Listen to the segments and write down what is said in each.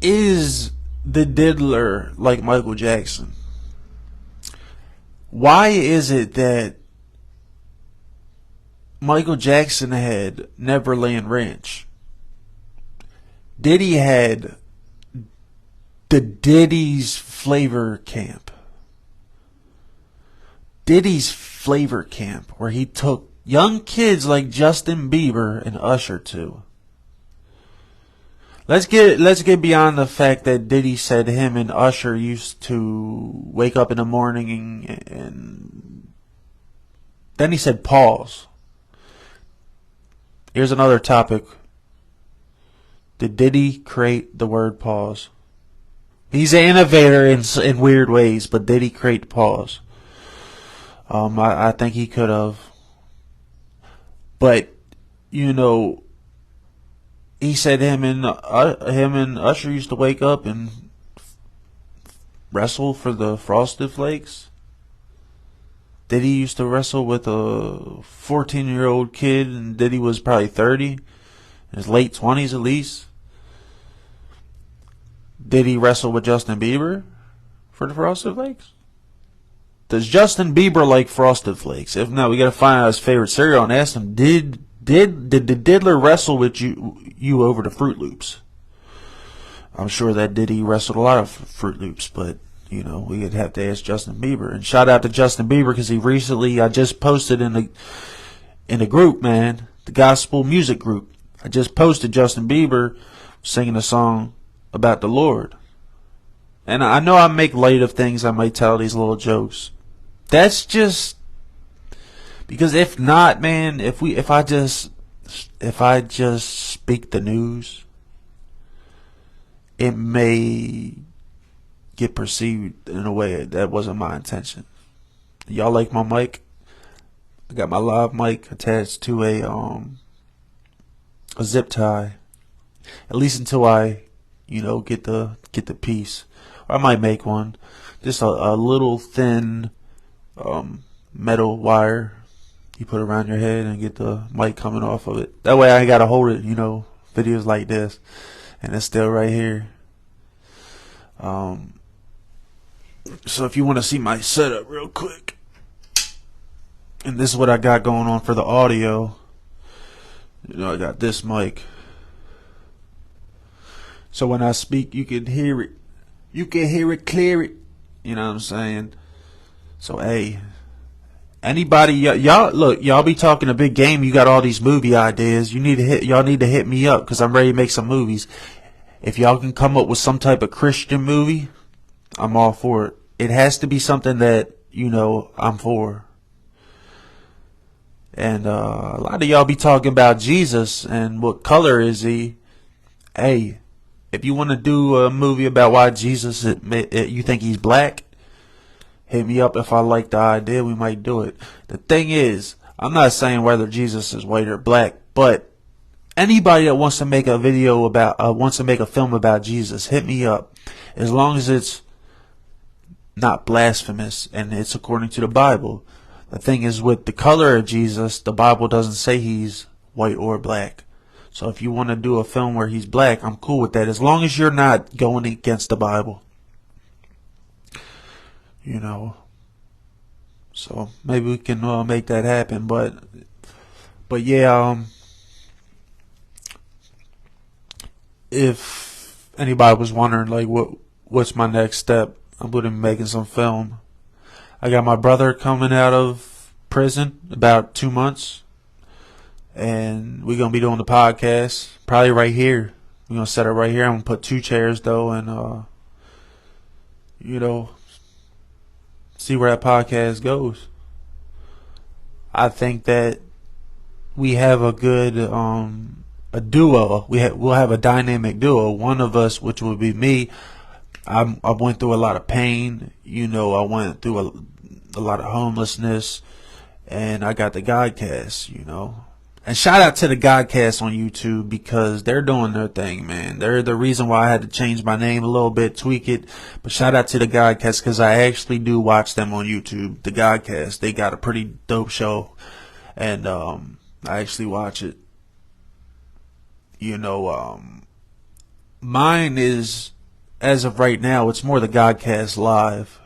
Is the diddler like Michael Jackson? Why is it that Michael Jackson had Neverland Ranch? Diddy had the Diddy's Flavor Camp. Diddy's Flavor Camp, where he took young kids like Justin Bieber and Usher to. Let's get beyond the fact that Diddy said him and Usher used to wake up in the morning and then he said pause. Here's another topic. Did Diddy create the word pause? He's an innovator in weird ways, but did he create pause? I think he could have. But, you know, he said him and Usher used to wake up and wrestle for the Frosted Flakes. Diddy used to wrestle with a 14-year-old kid, and Diddy was probably 30, in his late 20s at least. Did he wrestle with Justin Bieber for the Frosted Flakes? Does Justin Bieber like Frosted Flakes? If not, we gotta find out his favorite cereal and ask him, did the diddler wrestle with you over the Fruit Loops? I'm sure that Diddy wrestled a lot of Fruit Loops, but you know, we'd have to ask Justin Bieber. And shout out to Justin Bieber because he recently, I just posted in the group, man, the gospel music group. I just posted Justin Bieber singing a song about the Lord. And I know I make light of things. I might tell these little jokes. That's just because if not, man, if I just speak the news, it may get perceived in a way that wasn't my intention. Y'all like my mic? I got my live mic attached to a zip tie. At least until I, get the piece. Or I might make one. Just a little thin metal wire you put around your head and get the mic coming off of it. That way I ain't gotta hold it, videos like this. And it's still right here. So if you want to see my setup real quick, and this is what I got going on for the audio. I got this mic. So when I speak, you can hear it. You can hear it clear. You know what I'm saying? So hey, anybody, y'all look, y'all be talking a big game. You got all these movie ideas. Y'all need to hit me up because I'm ready to make some movies. If y'all can come up with some type of Christian movie, I'm all for it. It has to be something that, I'm for. And a lot of y'all be talking about Jesus and what color is he. Hey, if you want to do a movie about why Jesus, you think he's black, hit me up. If I like the idea, we might do it. The thing is, I'm not saying whether Jesus is white or black, but anybody that wants to make a video about, wants to make a film about Jesus, hit me up. As long as it's not blasphemous and it's according to the Bible. The thing is, with the color of Jesus, the Bible doesn't say he's white or black. So if you want to do a film where he's black, I'm cool with that. As long as you're not going against the Bible. So maybe we can make that happen. But yeah, if anybody was wondering, like, what's my next step, I'm going to be making some film. I got my brother coming out of prison about 2 months, and we're going to be doing the podcast probably right here. We're going to set it right here. I'm going to put 2 chairs though, and see where that podcast goes. I think that we have a good a duo. We'll have a dynamic duo. One of us, which would be me, I went through a lot of pain. I went through a lot of homelessness, and I got the Godcast. And shout out to the Godcast on YouTube because they're doing their thing, man. They're the reason why I had to change my name a little bit, tweak it. But shout out to the Godcast because I actually do watch them on YouTube. The Godcast, they got a pretty dope show, and I actually watch it. Mine is, as of right now, it's more the Godcast Live,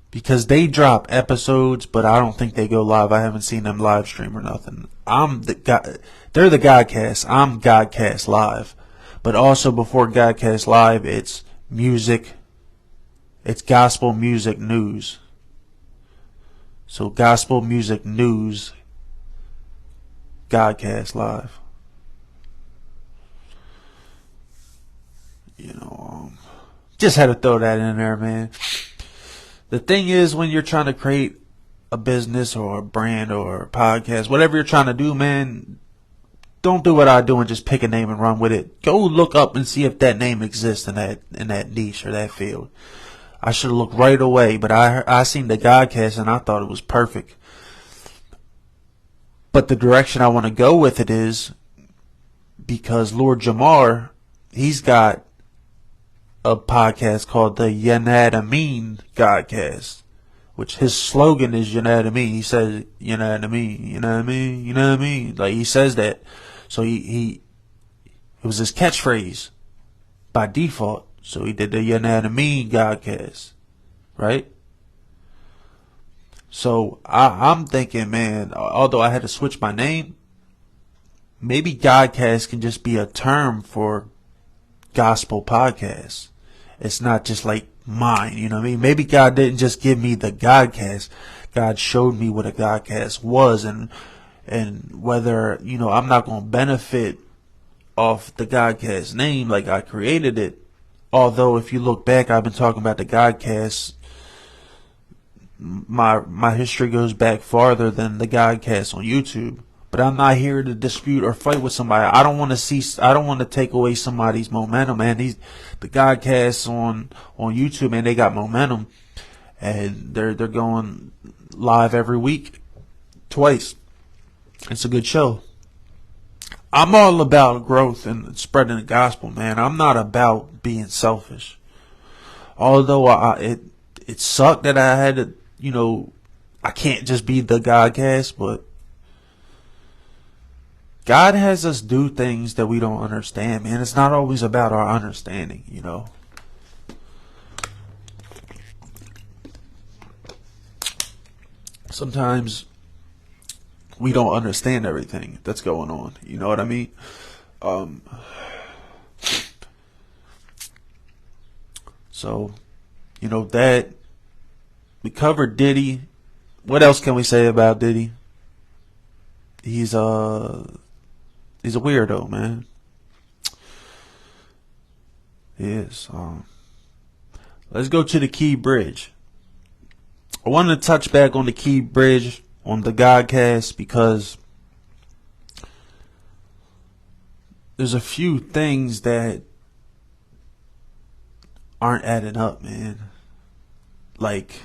because they drop episodes, but I don't think they go live. I haven't seen them live stream or nothing. They're the Godcast. I'm Godcast Live. But also before Godcast Live, it's music. It's gospel music news. So gospel music news, Godcast Live. Just had to throw that in there, man. The thing is, when you're trying to create a business or a brand or a podcast, whatever you're trying to do, man, don't do what I do and just pick a name and run with it. Go look up and see if that name exists in that niche or that field. I should have looked right away, but I seen the Godcast and I thought it was perfect. But the direction I want to go with it is because Lord Jamar, he's got a podcast called the Yanadamin Godcast, which his slogan is Yanadamin. He says Yanadamin, Yanadamin, Yanadamin. Like he says that. So it was his catchphrase by default. So he did the Yanadamin Godcast, right? So I'm thinking, man, although I had to switch my name, maybe Godcast can just be a term for gospel podcasts. It's not just like mine, you know what I mean? Maybe God didn't just give me the Godcast. God showed me what a Godcast was and whether, I'm not going to benefit off the Godcast name like I created it. Although if you look back, I've been talking about the Godcast. My history goes back farther than the Godcast on YouTube. But I'm not here to dispute or fight with somebody. I don't want to take away somebody's momentum, man. The Godcasts on YouTube, man, they got momentum. And they're going live every week. Twice. It's a good show. I'm all about growth and spreading the gospel, man. I'm not about being selfish. Although it sucked that I had to, I can't just be the Godcast, but God has us do things that we don't understand, man. It's not always about our understanding, Sometimes we don't understand everything that's going on. You know what I mean? So, that we covered Diddy. What else can we say about Diddy? He's a weirdo, man. He is. Let's go to the Key Bridge. I wanted to touch back on the Key Bridge on the Godcast because there's a few things that aren't adding up, man. Like,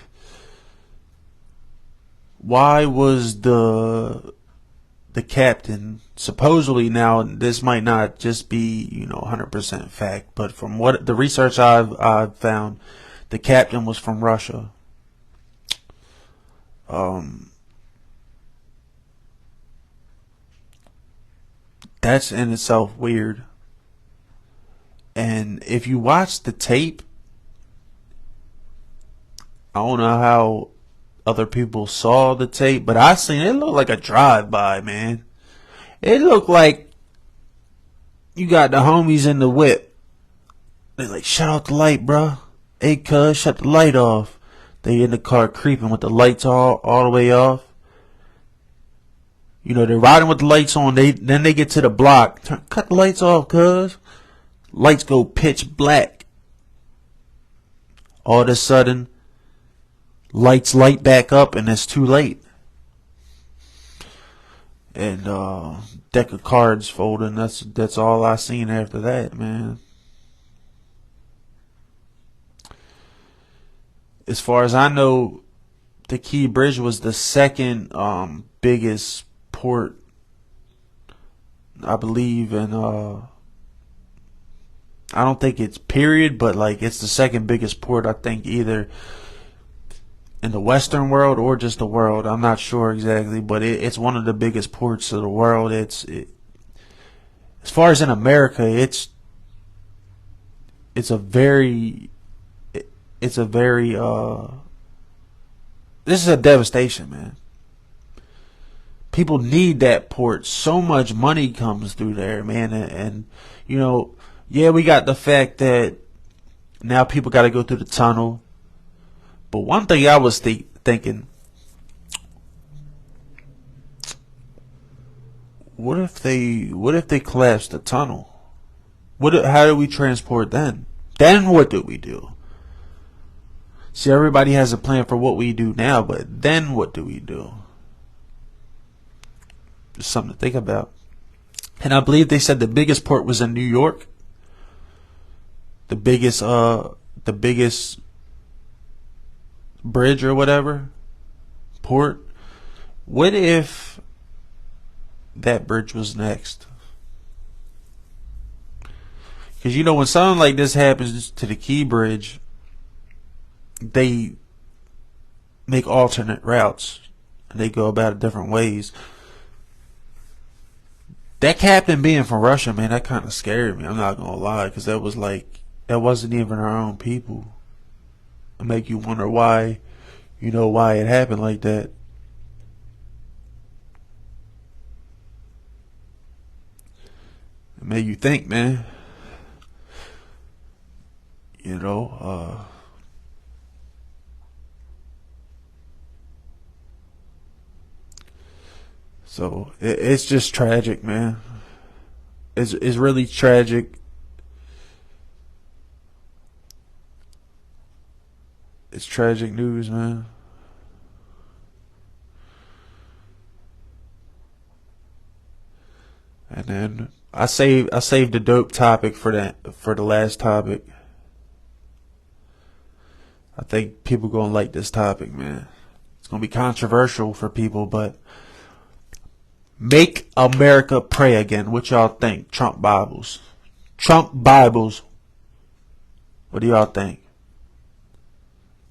why was the captain supposedly, now this might not just be 100% fact, but from what the research I've found, the captain was from Russia. That's in itself weird. And if you watch the tape, I don't know how other people saw the tape, but I seen it looked like a drive-by, man. It looked like you got the homies in the whip. They like, shut off the light, bro. Hey, cuz, shut the light off. They in the car creeping with the lights all the way off. They're riding with the lights on. Then they get to the block. Cut the lights off, cuz. Lights go pitch black. All of a sudden, lights light back up and it's too late. And deck of cards folding. That's all I seen after that, man. As far as I know, the Key Bridge was the second biggest port, I believe, and I don't think it's period, but like it's the second biggest port, I think, either in the Western world or just the world. I'm not sure exactly, but it's one of the biggest ports of the world. As far as in America, it's it's a very, it's a very, this is a devastation, man. People need that port. So much money comes through there, man. And you know, yeah, we got the fact that now people got to go through the tunnel. But one thing I was thinking, what if they collapse the tunnel? How do we transport then? Then what do we do? See, everybody has a plan for what we do now, but then what do we do? Just something to think about. And I believe they said the biggest port was in New York. The biggest bridge or whatever, port. What if that bridge was next? Because you know, when something like this happens to the Key Bridge, they make alternate routes and they go about it different ways. That captain being from Russia, man, that kind of scared me. I'm not gonna lie, because that wasn't even our own people. It make you wonder why it happened like that. It made you think, man. So it's just tragic, man. It's really tragic. It's tragic news, man. And then I saved the dope topic for the last topic. I think people gonna like this topic, man. It's gonna be controversial for people, but make America pray again. What y'all think? Trump Bibles. What do y'all think?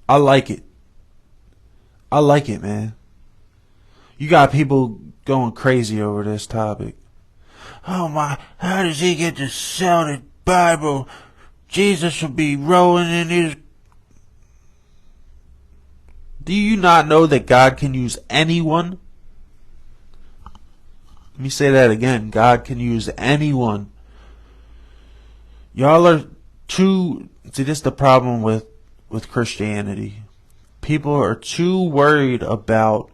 I like it. Man. You got people going crazy over this topic. Oh my, how does he get to sell the Bible? Jesus should be rolling in his... Do you not know that God can use anyone? Let me say that again. God can use anyone. Y'all are too... See, this is the problem with Christianity. People are too worried about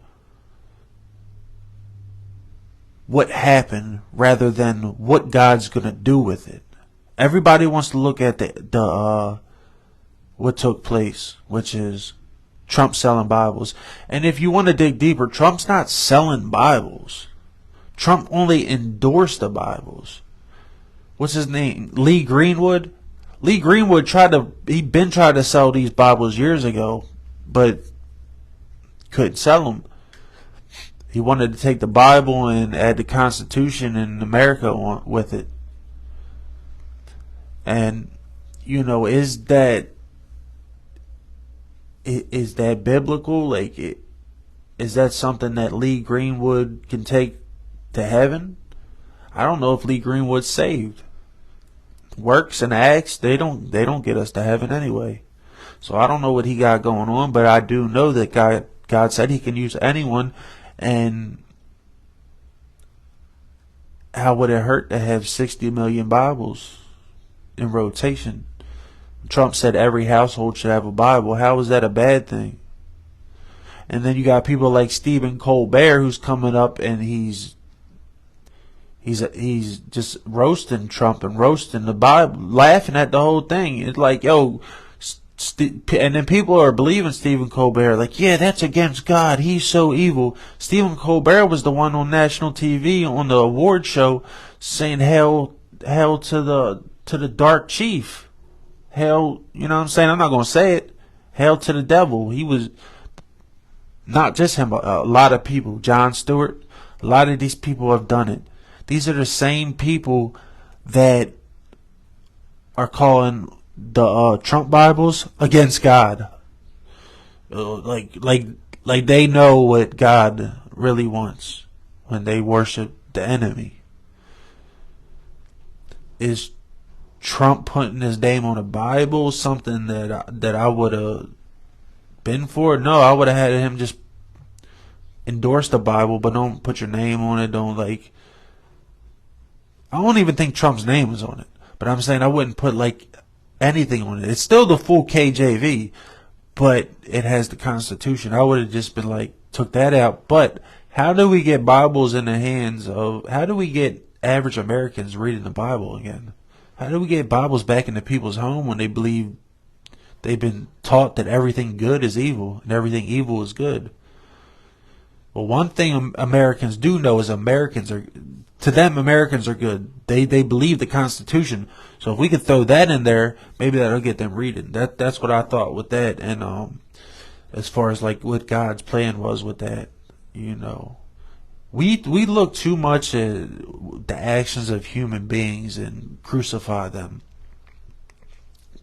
what happened rather than what God's gonna do with it. Everybody wants to look at the what took place, which is Trump selling Bibles. And if you want to dig deeper, Trump's not selling Bibles. Trump only endorsed the Bibles. What's his name? Lee Greenwood. Lee Greenwood tried to sell these Bibles years ago, but couldn't sell them. He wanted to take the Bible and add the Constitution in America with it. And, is that biblical? Like, is that something that Lee Greenwood can take to heaven? I don't know if Lee Greenwood's saved. Works and acts, they don't get us to heaven anyway. So I don't know what he got going on, but I do know that God said he can use anyone. And how would it hurt to have 60 million Bibles in rotation? Trump said every household should have a Bible. How is that a bad thing? And then you got people like Stephen Colbert, who's coming up and he's just roasting Trump and roasting the Bible, laughing at the whole thing. It's like, yo, and then people are believing Stephen Colbert, like, yeah, that's against God. He's so evil. Stephen Colbert was the one on national TV on the award show saying hell to the dark chief. Hell, you know what I'm saying? I'm not going to say it. Hell to the devil. He was, not just him, but a lot of people. Jon Stewart, a lot of these people have done it. These are the same people that are calling the Trump Bibles against God. Like they know what God really wants when they worship the enemy. Is Trump putting his name on the Bible something that I would have been for? No, I would have had him just endorse the Bible, but don't put your name on it. Don't like. I don't even think Trump's name was on it, but I'm saying I wouldn't put like anything on it. It's still the full KJV, but it has the Constitution. I would have just been like, took that out. But how do we get Bibles in the hands of? How do we get average Americans reading the Bible again? How do we get Bibles back into people's home when they believe they've been taught that everything good is evil and everything evil is good? Well, one thing Americans do know is Americans are good. They believe the Constitution. So if we could throw that in there, maybe that'll get them reading. That's what I thought with that. And as far as like what God's plan was with that, we look too much at the actions of human beings and crucify them,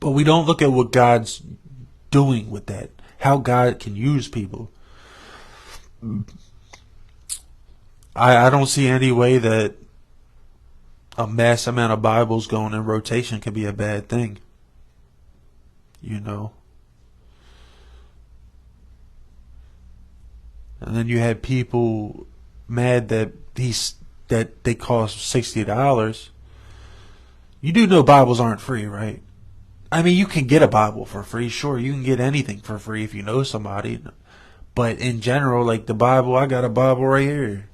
but we don't look at what God's doing with that. How God can use people. I don't see any way that a mass amount of Bibles going in rotation could be a bad thing. And then you had people mad that they cost $60. You do know Bibles aren't free, right? I mean, you can get a Bible for free. Sure, you can get anything for free if you know somebody. But in general, like the Bible, I got a Bible right here.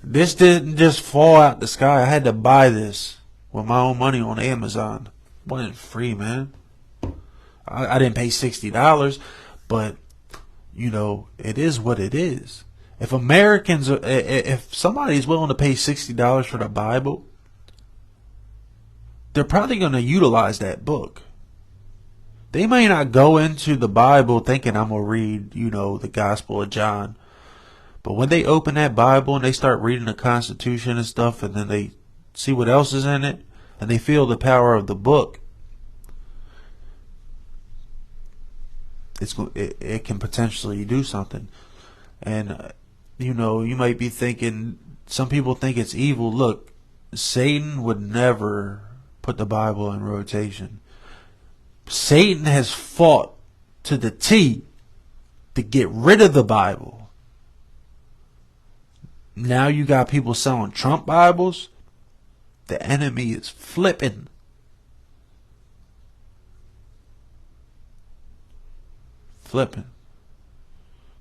This didn't just fall out the sky. I had to buy this with my own money on Amazon. It wasn't free, man. I didn't pay $60, but it is what it is. If somebody's willing to pay $60 for the Bible, they're probably going to utilize that book. They may not go into the Bible thinking I'm going to read, the Gospel of John. But when they open that Bible and they start reading the Constitution and stuff, and then they see what else is in it, and they feel the power of the book, it can potentially do something. And you might be thinking, some people think it's evil. Look, Satan would never put the Bible in rotation. Satan has fought to the T to get rid of the Bible. Now you got people selling Trump Bibles. The enemy is flipping.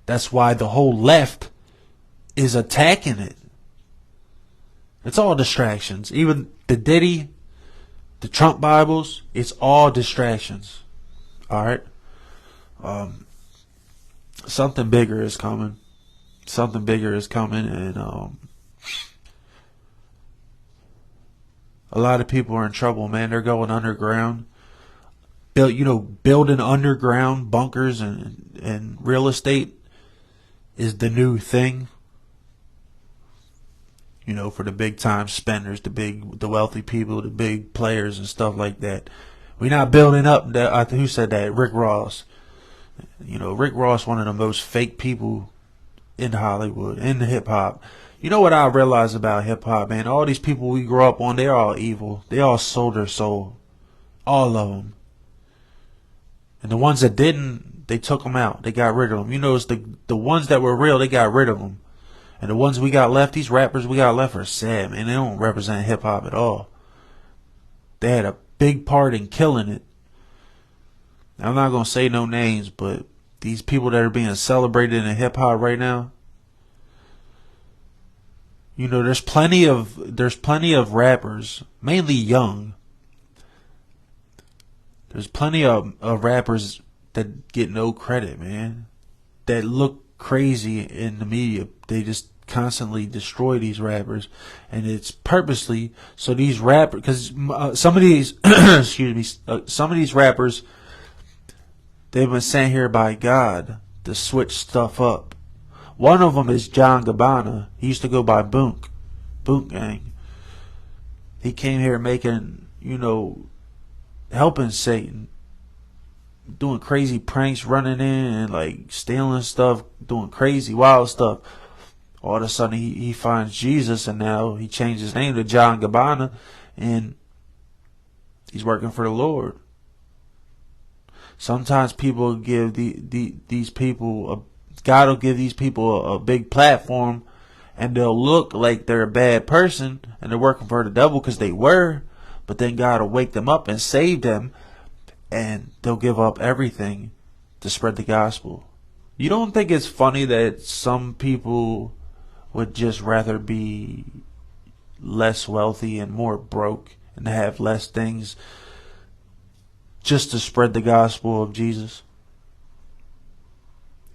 That's why the whole left is attacking it. It's all distractions. Even the Diddy, the Trump Bibles, it's all distractions. Alright? Something bigger is coming. And a lot of people are in trouble, man. They're going underground. Building underground bunkers and real estate is the new thing. For the big time spenders, the wealthy people, the big players and stuff like that. We're not building up that. Who said that? Rick Ross. Rick Ross, one of the most fake people in Hollywood, in the hip hop. You know what I realize about hip hop, man? All these people we grew up on, they're all evil. They all sold their soul. All of them. And the ones that didn't, they took them out. They got rid of them. It's the ones that were real, they got rid of them. And the ones we got left, these rappers we got left are sad, man. They don't represent hip hop at all. They had a big part in killing it. I'm not going to say no names, but these people that are being celebrated in hip hop right now, there's plenty of rappers, mainly young. There's plenty of rappers that get no credit, man. That look crazy in the media. They just constantly destroy these rappers, and it's purposely so these rappers, because some of these some of these rappers, they've been sent here by God to switch stuff up. One of them is John Gabbana. He used to go by Boonk Gang. He came here making, helping Satan, doing crazy pranks, running in and like stealing stuff, doing crazy wild stuff. All of a sudden he finds Jesus, and now he changed his name to John Gabbana, and He's working for the Lord. Sometimes people give these people God will give these people a big platform, and they'll look like they're a bad person and they're working for the devil because they were, but then God will wake them up and save them, and they'll give up everything to spread the gospel. You don't think it's funny that some people would just rather be less wealthy and more broke and have less things just to spread the gospel of Jesus,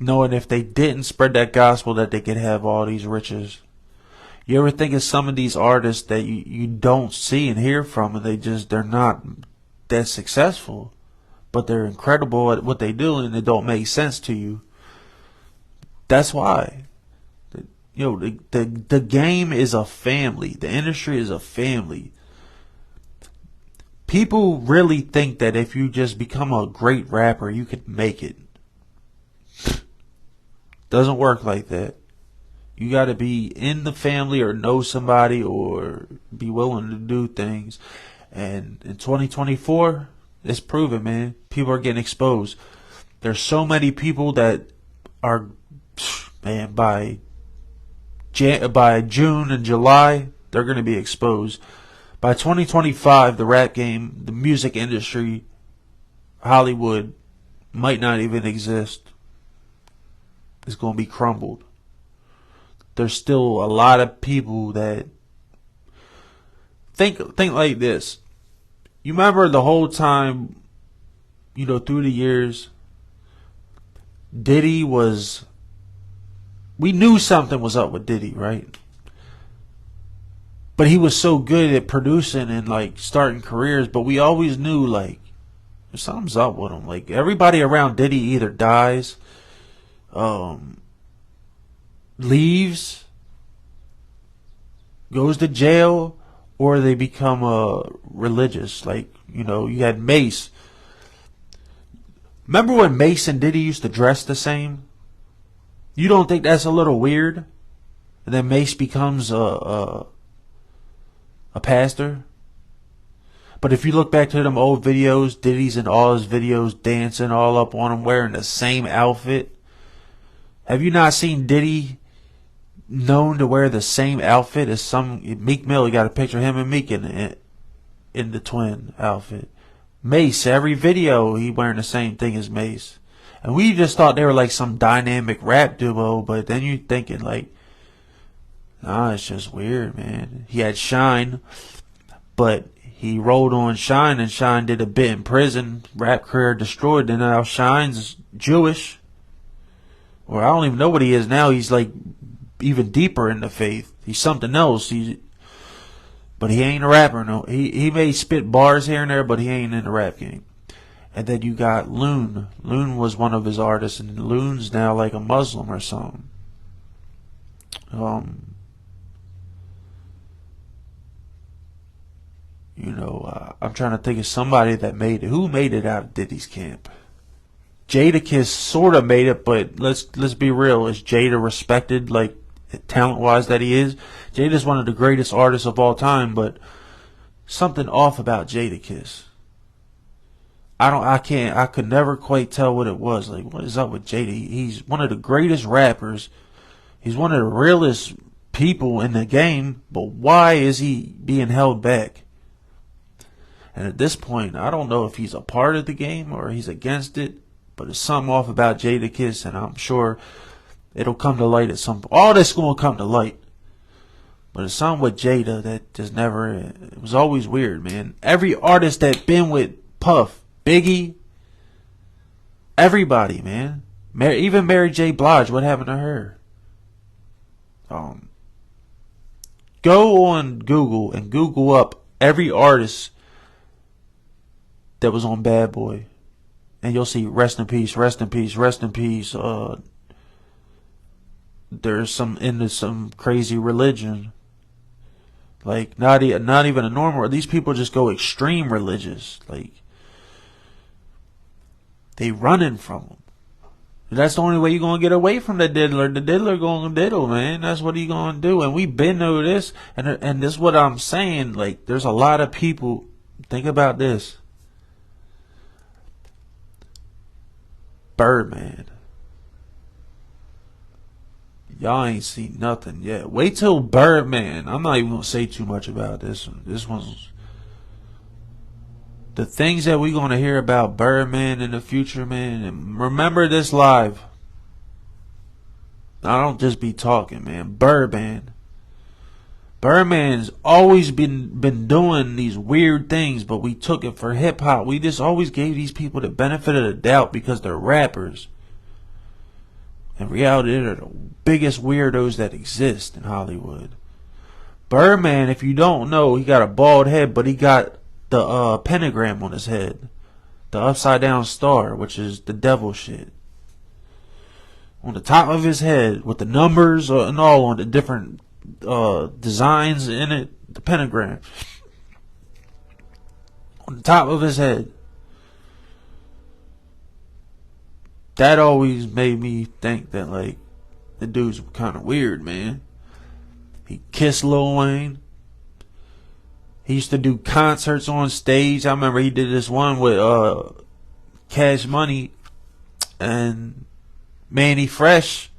knowing if they didn't spread that gospel that they could have all these riches? You ever think of some of these artists that you don't see and hear from, and they're not that successful, but they're incredible at what they do, and it don't make sense to you? That's why. The game is a family. The industry is a family. People really think that if you just become a great rapper, you could make it. Doesn't work like that. You got to be in the family or know somebody or be willing to do things. And in 2024, it's proven, man. People are getting exposed. There's so many people that are, man, by June and July, they're going to be exposed. By 2025, the rap game, the music industry, Hollywood, might not even exist. It's going to be crumbled. There's still a lot of people that think like this. You remember the whole time, through the years, Diddy was, we knew something was up with Diddy, right? But he was so good at producing and like starting careers, but we always knew like something's up with him. Like everybody around Diddy either dies, leaves, goes to jail, or they become religious. Like, you had Mace. Remember when Mace and Diddy used to dress the same? You don't think that's a little weird? And then Mace becomes a pastor? But if you look back to them old videos, Diddy's in all his videos dancing all up on him, wearing the same outfit. Have you not seen Diddy known to wear the same outfit as Meek Mill? You got a picture of him and Meek in the twin outfit. Mace, every video he wearing the same thing as Mace. And we just thought they were like some dynamic rap duo, but then you thinking like, nah, it's just weird, man. He had Shine, but he rolled on Shine, and Shine did a bit in prison. Rap career destroyed, and now Shine's Jewish. Or I don't even know what he is now. He's like even deeper in the faith. He's something else. But he ain't a rapper. No, he may spit bars here and there, but he ain't in the rap game. And then you got Loon. Loon was one of his artists, and Loon's now like a Muslim or something. I'm trying to think of somebody that made it. Who made it out of Diddy's camp? Jadakiss sort of made it, but let's be real. Is Jada respected, like, talent-wise that he is? Jada's one of the greatest artists of all time, but something off about Jadakiss. I could never quite tell what it was. Like, what is up with Jada? He's one of the greatest rappers. He's one of the realest people in the game, but why is he being held back? And at this point, I don't know if he's a part of the game or he's against it, but there's something off about Jadakiss, and I'm sure it'll come to light at some point. All this going to come to light. But it's something with Jada that just never, it was always weird, man. Every artist that been with Puff, Biggie, everybody, man. Even Mary J. Blige, what happened to her? Go on Google and Google up every artist that was on Bad Boy, and you'll see rest in peace, rest in peace, rest in peace. There's some into some crazy religion, like not even a normal. These people just go extreme religious, like they running from them. That's the only way you're gonna get away from the diddler. The diddler gonna diddle, man. That's what he gonna do. And we been through this, and this is what I'm saying. Like, there's a lot of people Think about this. Birdman. Y'all ain't seen nothing yet. Wait till Birdman. I'm not even gonna say too much about this one. This one's the things that we gonna hear about Birdman in the future, man. And remember this live. I don't just be talking, man. Birdman. Birdman's always been doing these weird things, but we took it for hip hop. We just always gave these people the benefit of the doubt because they're rappers. In reality, they're the biggest weirdos that exist in Hollywood. Birdman, if you don't know, he got a bald head, but he got the pentagram on his head. The upside down star, which is the devil shit. On the top of his head, with the numbers and all on the different designs in it, the pentagram. On the top of his head. That always made me think that, like, the dude's kind of weird, man. He kissed Lil Wayne. He used to do concerts on stage. I remember he did this one with Cash Money and Manny Fresh,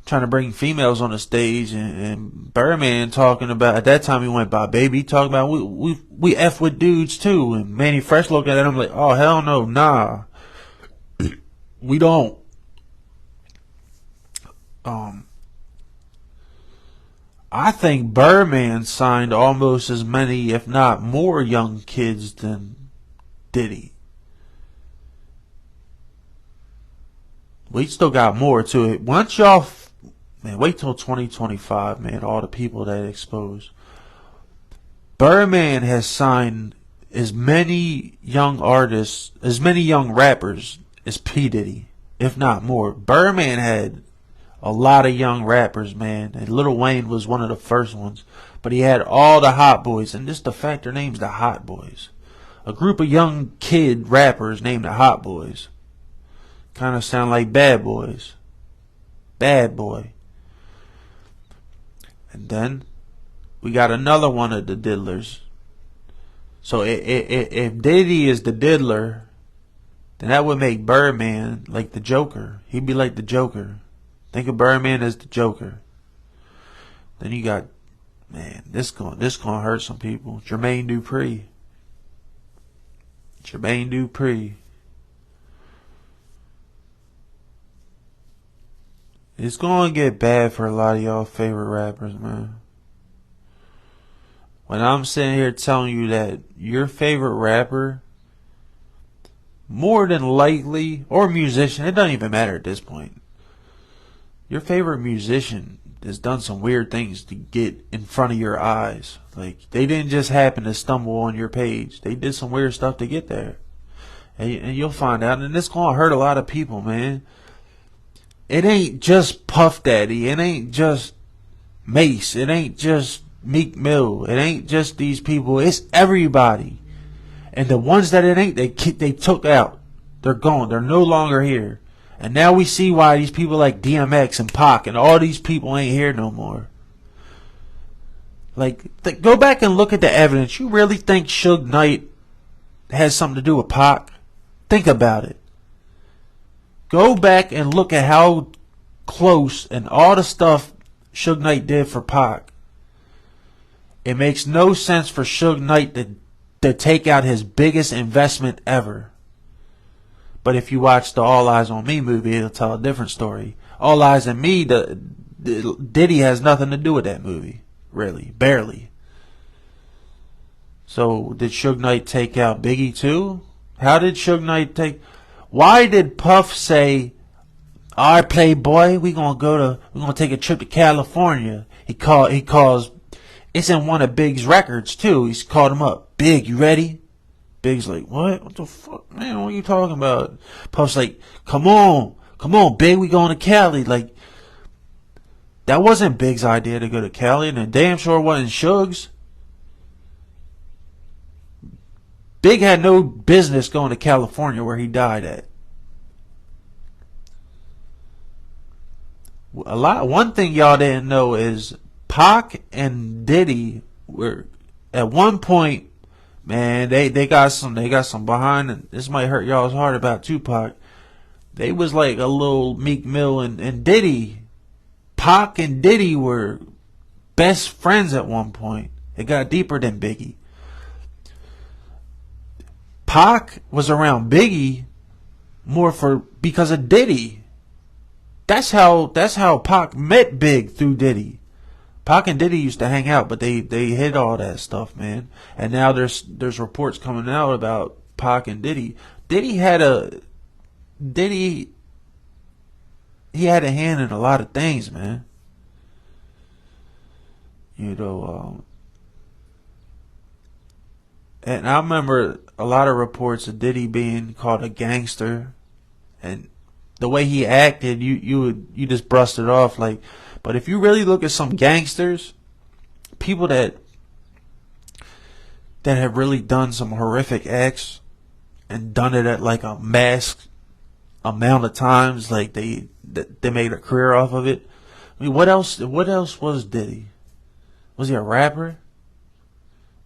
trying to bring females on the stage, and Birdman talking about, at that time he went by Baby, talking about we F with dudes too, and Manny Fresh looked at him like, oh hell no, nah. We don't. I think Birdman signed almost as many, if not more, young kids than Diddy. We still got more to it. Once y'all, man, wait till 2025, man, all the people that exposed. Birdman has signed as many young artists, as many young rappers as P. Diddy, if not more. Birdman had a lot of young rappers, man, and Lil Wayne was one of the first ones, but he had all the hot boys, and just the fact their name's the Hot Boys. A group of young kid rappers named the Hot Boys. Kind of sound like Bad Boys. Bad Boy. And then we got another one of the diddlers. So if Diddy is the diddler, then that would make Birdman like the Joker. He'd be like the Joker. Think of Birdman as the Joker. Then you got, man, this gonna hurt some people. Jermaine Dupri. Jermaine Dupri. It's gonna get bad for a lot of y'all favorite rappers, man. When I'm sitting here telling you that your favorite rapper, more than likely, or musician, it doesn't even matter at this point. Your favorite musician has done some weird things to get in front of your eyes. Like, they didn't just happen to stumble on your page. They did some weird stuff to get there. And you'll find out, and it's gonna hurt a lot of people, man. It ain't just Puff Daddy. It ain't just Mace. It ain't just Meek Mill. It ain't just these people. It's everybody. And the ones that it ain't, they took out. They're gone. They're no longer here. And now we see why these people like DMX and Pac and all these people ain't here no more. Like, go back and look at the evidence. You really think Suge Knight has something to do with Pac? Think about it. Go back and look at how close and all the stuff Suge Knight did for Pac. It makes no sense for Suge Knight to take out his biggest investment ever. But if you watch the All Eyes on Me movie, it'll tell a different story. All Eyes on Me, Diddy has nothing to do with that movie. Really. Barely. So, did Suge Knight take out Biggie too? How did Suge Knight take... Why did Puff say, alright, Playboy, we're gonna take a trip to California? He calls... It's in one of Big's records too. He's called him up. Big, you ready? Big's like, what? What the fuck, man? What are you talking about? Puff's like, come on, Big, we going to Cali. Like, that wasn't Big's idea to go to Cali, and it damn sure wasn't Suge's. Big had no business going to California where he died at. One thing y'all didn't know is Pac and Diddy were at one point Man, they got some behind it. This might hurt y'all's heart about Tupac. They was like a little Meek Mill and Diddy. Pac and Diddy were best friends at one point. It got deeper than Biggie. Pac was around Biggie more because of Diddy. That's how Pac met Big, through Diddy. Pac and Diddy used to hang out, but they hid all that stuff, man. And now there's reports coming out about Pac and Diddy. Diddy he had a hand in a lot of things, man. You know, and I remember a lot of reports of Diddy being called a gangster, and the way he acted, you just brushed it off like. But if you really look at some gangsters, people that have really done some horrific acts and done it at like a mass amount of times, like they made a career off of it. I mean, what else was Diddy? Was he a rapper?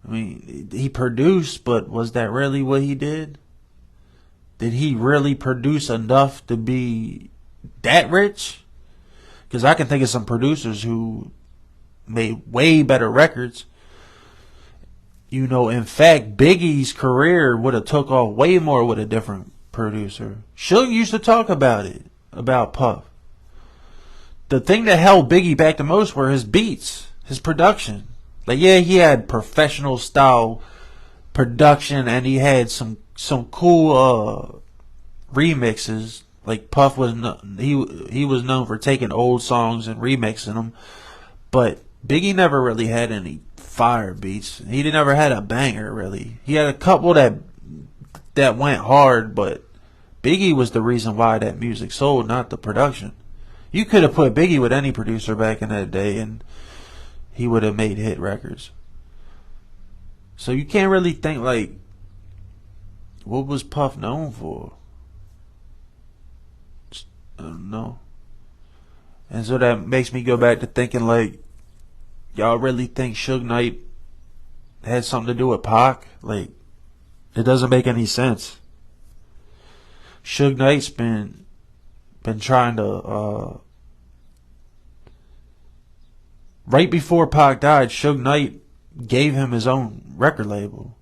I mean, he produced, but was that really what he did? Did he really produce enough to be that rich? Because I can think of some producers who made way better records. You know, in fact, Biggie's career would have took off way more with a different producer. Suge used to talk about it, about Puff. The thing that held Biggie back the most were his beats, his production. Like, yeah, he had professional style production, and he had some cool remixes. Like Puff he was known for taking old songs and remixing them, but Biggie never really had any fire beats. He never had a banger really. He had a couple that went hard, but Biggie was the reason why that music sold, not the production. You could have put Biggie with any producer back in that day, and he would have made hit records. So you can't really think like, what was Puff known for? I don't know. And so that makes me go back to thinking like, y'all really think Suge Knight had something to do with Pac? Like, it doesn't make any sense. Suge Knight's been trying to right before Pac died, Suge Knight gave him his own record label.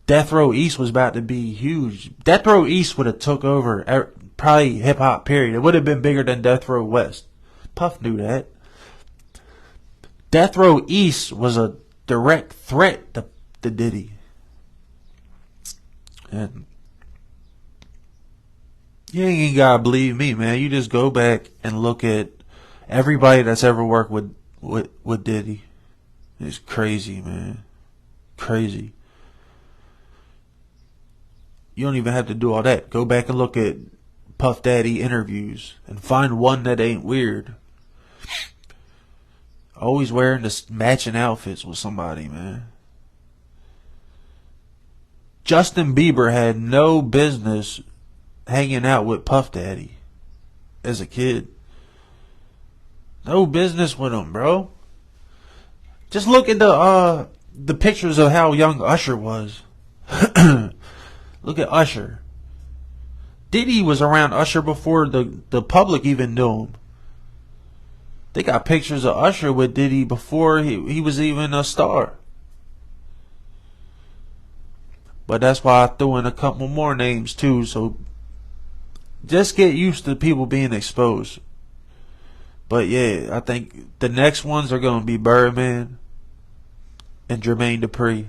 Death Row East was about to be huge. Death Row East would have took over probably hip hop period. It would have been bigger than Death Row West. Puff knew that. Death Row East was a direct threat to Diddy. And you ain't gotta believe me, man. You just go back and look at everybody that's ever worked with Diddy. It's crazy, man. Crazy. You don't even have to do all that. Go back and look at Puff Daddy interviews and find one that ain't weird. Always wearing the matching outfits with somebody, man. Justin Bieber had no business hanging out with Puff Daddy as a kid. No business with him, bro. Just look at the pictures of how young Usher was. Look at Usher. Diddy was around Usher before the public even knew him. They got pictures of Usher with Diddy before he was even a star. But that's why I threw in a couple more names too. So just get used to people being exposed. But yeah, I think the next ones are going to be Birdman and Jermaine Dupri.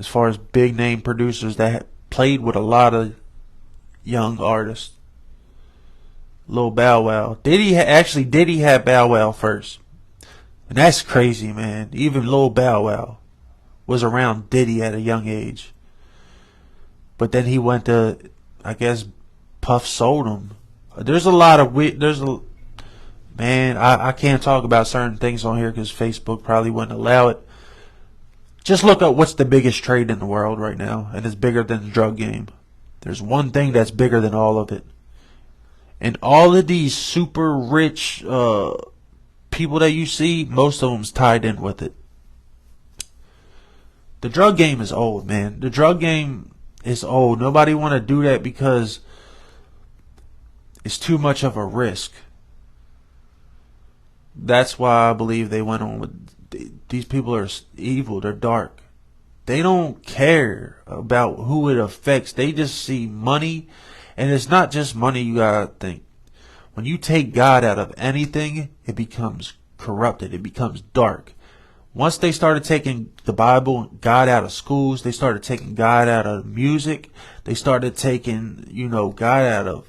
As far as big name producers that played with a lot of young artists. Lil Bow Wow. Diddy had Bow Wow first. And that's crazy, man. Even Lil Bow Wow was around Diddy at a young age. But then he went to, I guess, Puff sold him. There's a lot of man, I can't talk about certain things on here because Facebook probably wouldn't allow it. Just look up what's the biggest trade in the world right now, and it's bigger than the drug game. There's one thing that's bigger than all of it. And all of these super rich people that you see, most of them's tied in with it. The drug game is old, man. The drug game is old. Nobody want to do that because it's too much of a risk. That's why I believe they went on with these people are evil. They're dark. They don't care about who it affects. They just see money. And it's not just money, you gotta think. When you take God out of anything, it becomes corrupted. It becomes dark. Once they started taking the Bible, God out of schools, they started taking God out of music, they started taking, God out of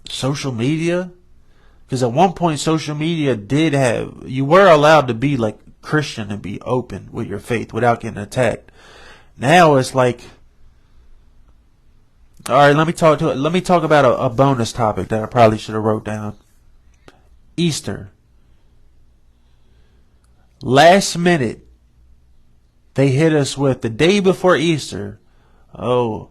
social media. Because at one point, social media you were allowed to be like Christian and be open with your faith without getting attacked. Now it's like, all right, let me talk about a bonus topic that I probably should have wrote down. Easter. Last minute, they hit us with the day before Easter. Oh,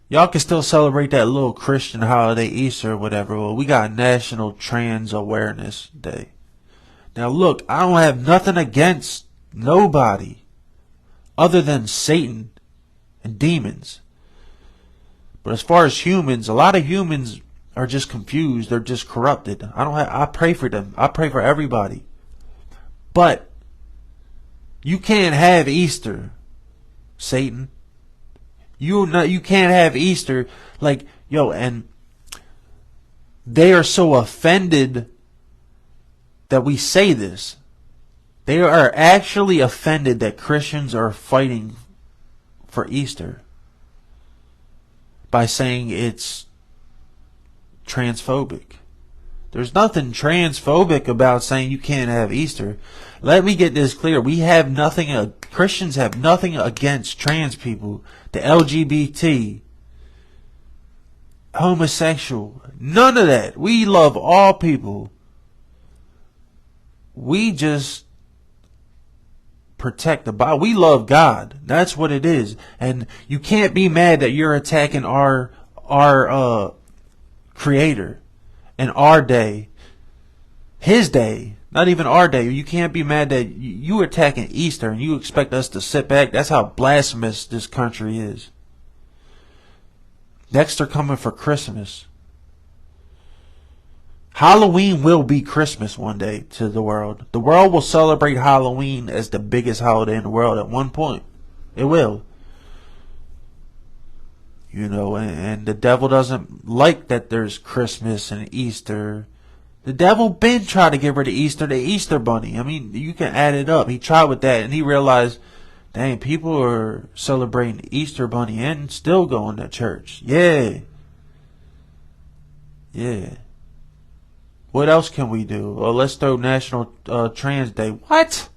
y'all can still celebrate that little Christian holiday, Easter or whatever. Well, we got National Trans Awareness Day. Now look, I don't have nothing against nobody other than Satan and demons. But as far as humans, a lot of humans are just confused. They're just corrupted. I pray for them. I pray for everybody. But you can't have Easter, Satan. You can't have Easter. And they are so offended that we say this. They are actually offended that Christians are fighting for Easter by saying it's transphobic. There's nothing transphobic about saying you can't have Easter. Let me get this clear. Christians have nothing against trans people, the LGBT, homosexual, none of that. We love all people. We just protect the Bible. We love God. That's what it is. And you can't be mad that you're attacking our Creator and our day, His day. Not even our day. You can't be mad that you attacking Easter and you expect us to sit back. That's how blasphemous this country is. Next, they're coming for Christmas. Halloween will be Christmas one day to the world. The world will celebrate Halloween as the biggest holiday in the world at one point. It will. And the devil doesn't like that there's Christmas and Easter. The devil been trying to get rid of Easter, the Easter bunny. I mean, you can add it up. He tried with that and he realized, dang, people are celebrating the Easter bunny and still going to church. Yeah. What else can we do? Well, let's throw National Trans Day. What?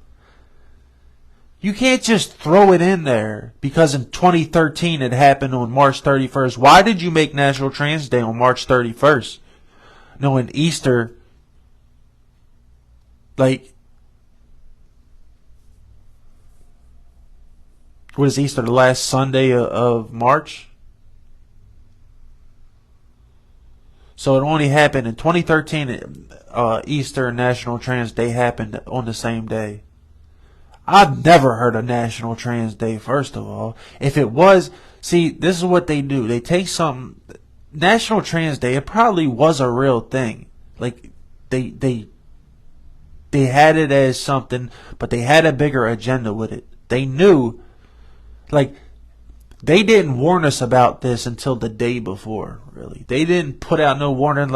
You can't just throw it in there because in 2013 it happened on March 31st. Why did you make National Trans Day on March 31st? Knowing Easter, what is Easter, the last Sunday of March? So it only happened in 2013. Easter and National Trans Day happened on the same day. I've never heard of National Trans Day, first of all. If it was, see, this is what they do. They take something, National Trans Day, it probably was a real thing. They had it as something, but they had a bigger agenda with it. They knew, they didn't warn us about this until the day before, really. They didn't put out no warning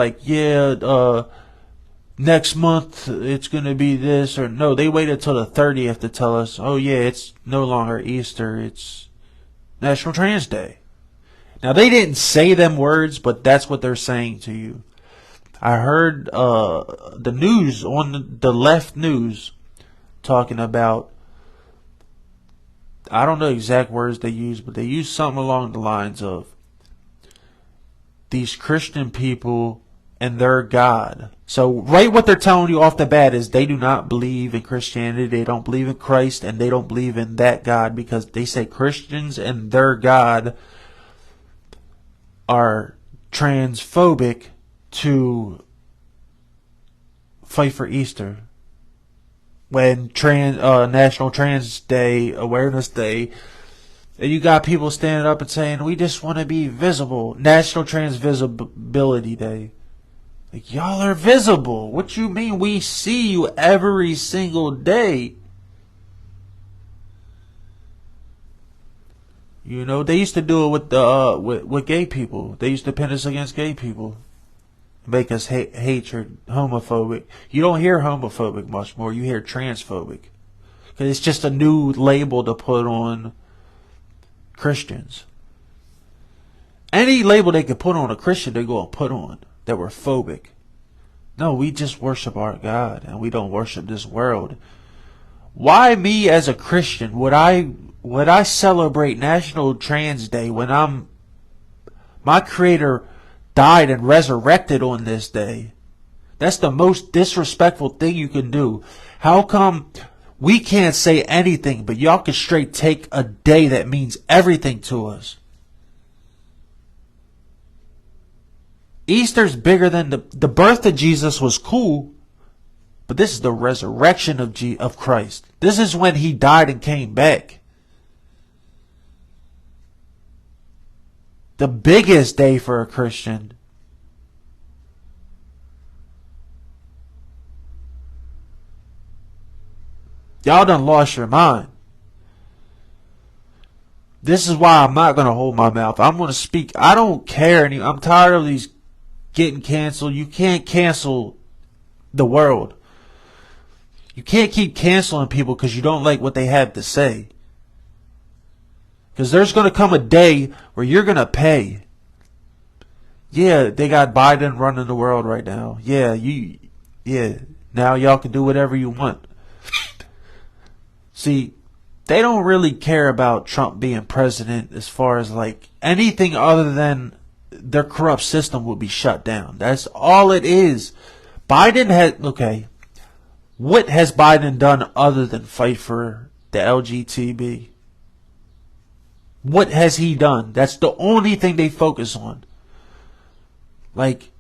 next month it's going to be this, or no, they waited till the 30th to tell us, oh yeah, it's no longer Easter, it's National Trans Day. Now, they didn't say them words, but that's what they're saying to you. I heard the news, on the left news, talking about, I don't know exact words they use, but they use something along the lines of these Christian people and their God. So right, what they're telling you off the bat is they do not believe in Christianity, they don't believe in Christ, and they don't believe in that God, because they say Christians and their God are transphobic to fight for Easter. when National Trans Day, Awareness Day, and you got people standing up and saying, we just want to be visible. National Trans Visibility Day. Like, y'all are visible. What you mean? We see you every single day. You know, they used to do it with the with gay people. They used to pin us against gay people, make us hatred, homophobic. You don't hear homophobic much more. You hear transphobic, because it's just a new label to put on Christians. Any label they could put on a Christian, they go and put on that we're phobic. No, we just worship our God, and we don't worship this world. Why me as a Christian would I celebrate National Trans Day when my Creator died and resurrected on this day? That's the most disrespectful thing you can do. How come we can't say anything, but y'all can straight take a day that means everything to us? Easter's bigger than the birth of Jesus was cool, but this is the resurrection of Christ. This is when he died and came back. The biggest day for a Christian. Y'all done lost your mind. This is why I'm not going to hold my mouth. I'm going to speak. I don't care anymore. I'm tired of these getting canceled. You can't cancel the world. You can't keep canceling people because you don't like what they have to say. Because there's going to come a day where you're going to pay. Yeah, they got Biden running the world right now. Yeah, now y'all can do whatever you want. See, they don't really care about Trump being president as far as like anything other than their corrupt system will be shut down. That's all it is. Biden had, okay, what has Biden done other than fight for the LGBT? What has he done? That's the only thing they focus on. Like,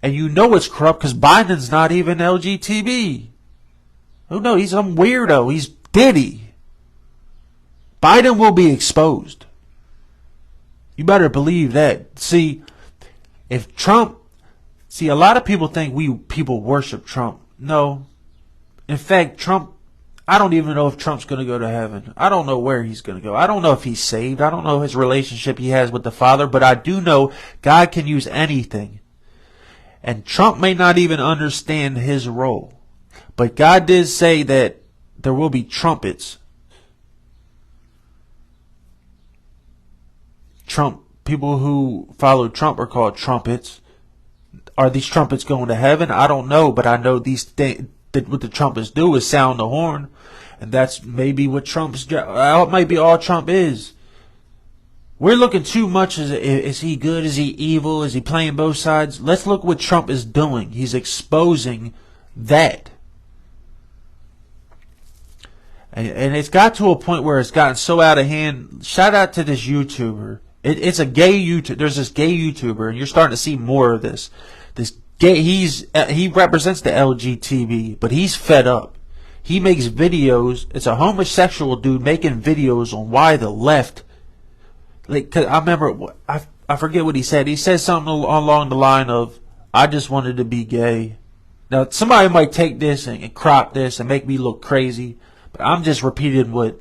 and you know it's corrupt because Biden's not even LGBT. Oh no, he's some weirdo. He's Diddy. Biden will be exposed. You better believe that. See, if Trump, a lot of people think people worship Trump. No. In fact, Trump, I don't even know if Trump's going to go to heaven. I don't know where he's going to go. I don't know if he's saved. I don't know his relationship he has with the Father, but I do know God can use anything. And Trump may not even understand his role. But God did say that there will be trumpets. People who follow Trump are called trumpets. Are these trumpets going to heaven? I don't know, but I know these things. What the trumpets do is sound the horn, and that's maybe what Trump's job. It might be all Trump is. We're looking too much as is he good? Is he evil? Is he playing both sides? Let's look what Trump is doing. He's exposing that. And it's got to a point where it's gotten so out of hand. Shout out to this YouTuber. It's a gay YouTuber. There's this gay YouTuber, and you're starting to see more of this. This gay, he represents the LGBT, but he's fed up. He makes videos. It's a homosexual dude making videos on why the left. Like, 'cause I remember, I forget what he said. He said something along the line of, "I just wanted to be gay." Now, somebody might take this and crop this and make me look crazy, but I'm just repeating what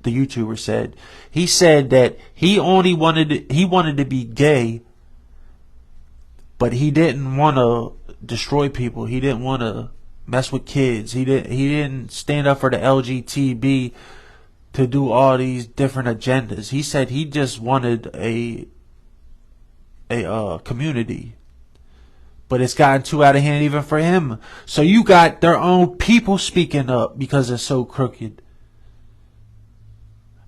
the YouTuber said. He said that he wanted to be gay, but he didn't want to destroy people. He didn't want to mess with kids. He didn't stand up for the LGBT to do all these different agendas. He said he just wanted a community. But it's gotten too out of hand even for him. So you got their own people speaking up because it's so crooked.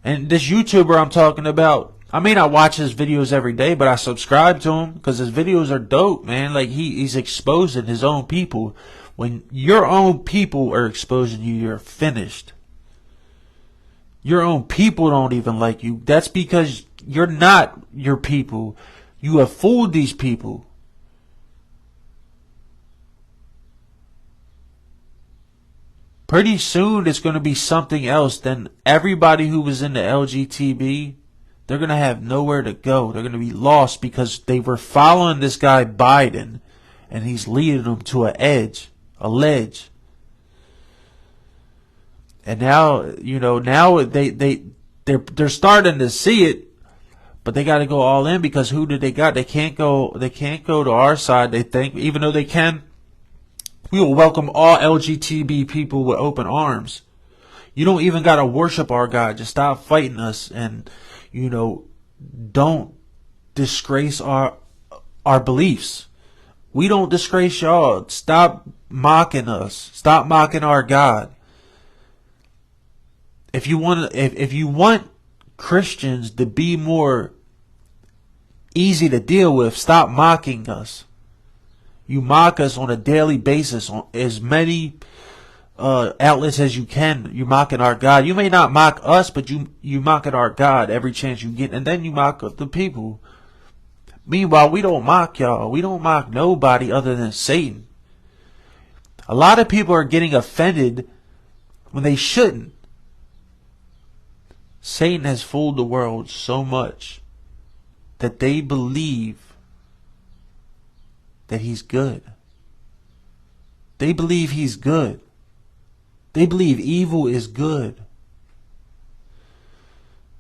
And this YouTuber I'm talking about, I may not watch his videos every day, but I subscribe to him because his videos are dope, man. Like he's exposing his own people. When your own people are exposing you, you're finished. Your own people don't even like you. That's because you're not your people. You have fooled these people. Pretty soon it's going to be something else. Then everybody who was in the LGTB, they're going to have nowhere to go. They're going to be lost because they were following this guy Biden, and he's leading them to a ledge. And now, now they're starting to see it, but they got to go all in because who do they got? They can't go to our side. They think, even though they can, we will welcome all LGBT people with open arms. You don't even got to worship our God. Just stop fighting us, and don't disgrace our beliefs. We don't disgrace y'all. Stop mocking us. Stop mocking our God. If you want Christians to be more easy to deal with, stop mocking us. You mock us on a daily basis on as many outlets as you can. You're mocking our God. You may not mock us, but you mocking our God every chance you get, and then you mock the people. Meanwhile, we don't mock y'all. We don't mock nobody other than Satan. A lot of people are getting offended when they shouldn't. Satan has fooled the world so much that they believe that he's good. They believe he's good. They believe evil is good.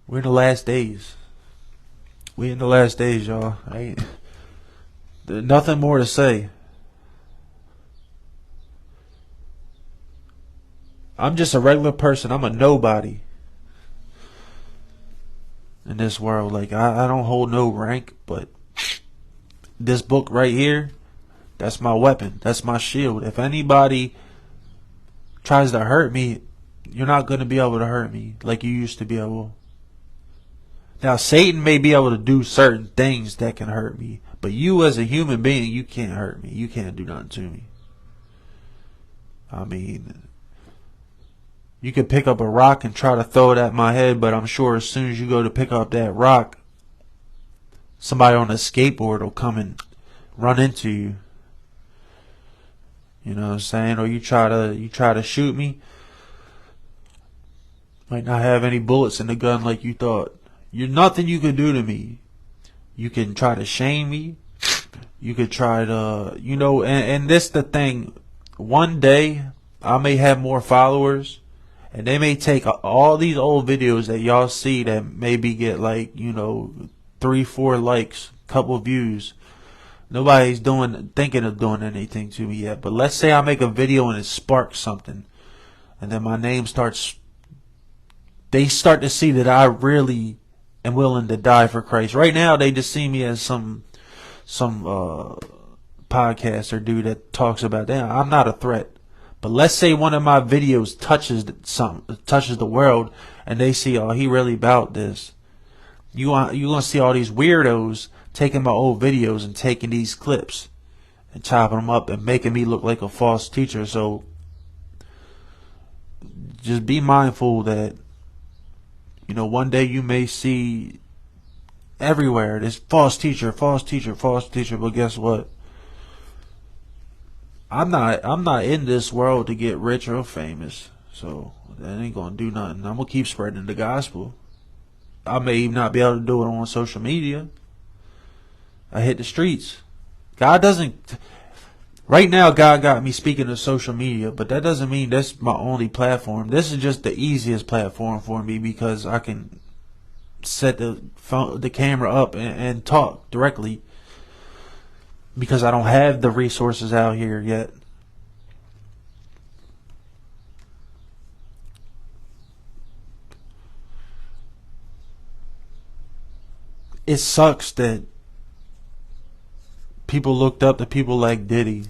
We're in the last days. We're in the last days, y'all. There's nothing more to say. I'm just a regular person. I'm a nobody in this world. Like, I don't hold no rank, but this book right here, that's my weapon. That's my shield. If anybody tries to hurt me, you're not going to be able to hurt me like you used to be able. Now, Satan may be able to do certain things that can hurt me, but you as a human being, you can't hurt me. You can't do nothing to me. I mean, you could pick up a rock and try to throw it at my head, but I'm sure as soon as you go to pick up that rock, somebody on a skateboard will come and run into you. You know what I'm saying? Or you try to shoot me, might not have any bullets in the gun like you thought. You're nothing you can do to me. You can try to shame me. You could try to, and this the thing. One day I may have more followers, and they may take all these old videos that y'all see that maybe get like 3-4 likes, couple views. Nobody's thinking of doing anything to me yet. But let's say I make a video and it sparks something, and then my name they start to see that I really am willing to die for Christ. Right now, they just see me as some podcaster dude that talks about that. I'm not a threat. But let's say one of my videos touches the world, and they see, oh, he really about this. You gonna see all these weirdos taking my old videos and taking these clips and chopping them up and making me look like a false teacher. So just be mindful that one day you may see everywhere this false teacher. But guess what? I'm not in this world to get rich or famous, so that ain't gonna do nothing. I'm gonna keep spreading the gospel. I may not be able to do it on social media. I hit the streets. God doesn't. Right now, God got me speaking to social media, but that doesn't mean that's my only platform. This is just the easiest platform for me because I can set the camera up and talk directly because I don't have the resources out here yet. It sucks that people looked up to people like Diddy,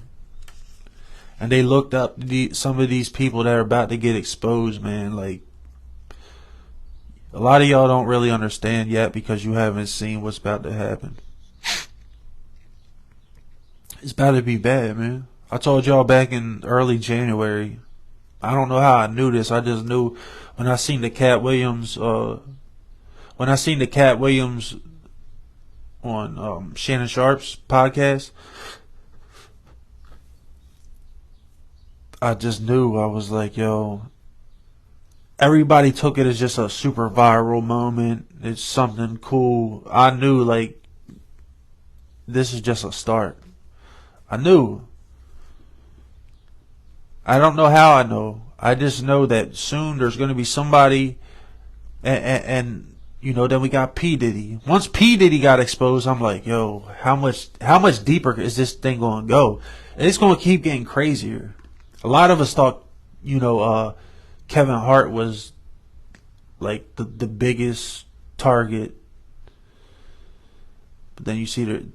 and they looked up to some of these people that are about to get exposed, man. Like, a lot of y'all don't really understand yet because you haven't seen what's about to happen. It's about to be bad, man. I told y'all back in early January. I don't know how I knew this. I just knew when I seen the Cat Williams on Shannon Sharp's podcast. I just knew. I was like, yo, everybody took it as just a super viral moment. It's something cool. I knew, like, this is just a start. I knew. I don't know how I know. I just know that soon there's going to be somebody, and you know, then we got P Diddy. Once P Diddy got exposed, I'm like, yo, how much deeper is this thing going to go? And it's going to keep getting crazier. A lot of us thought, you know, Kevin Hart was like the biggest target, but then you see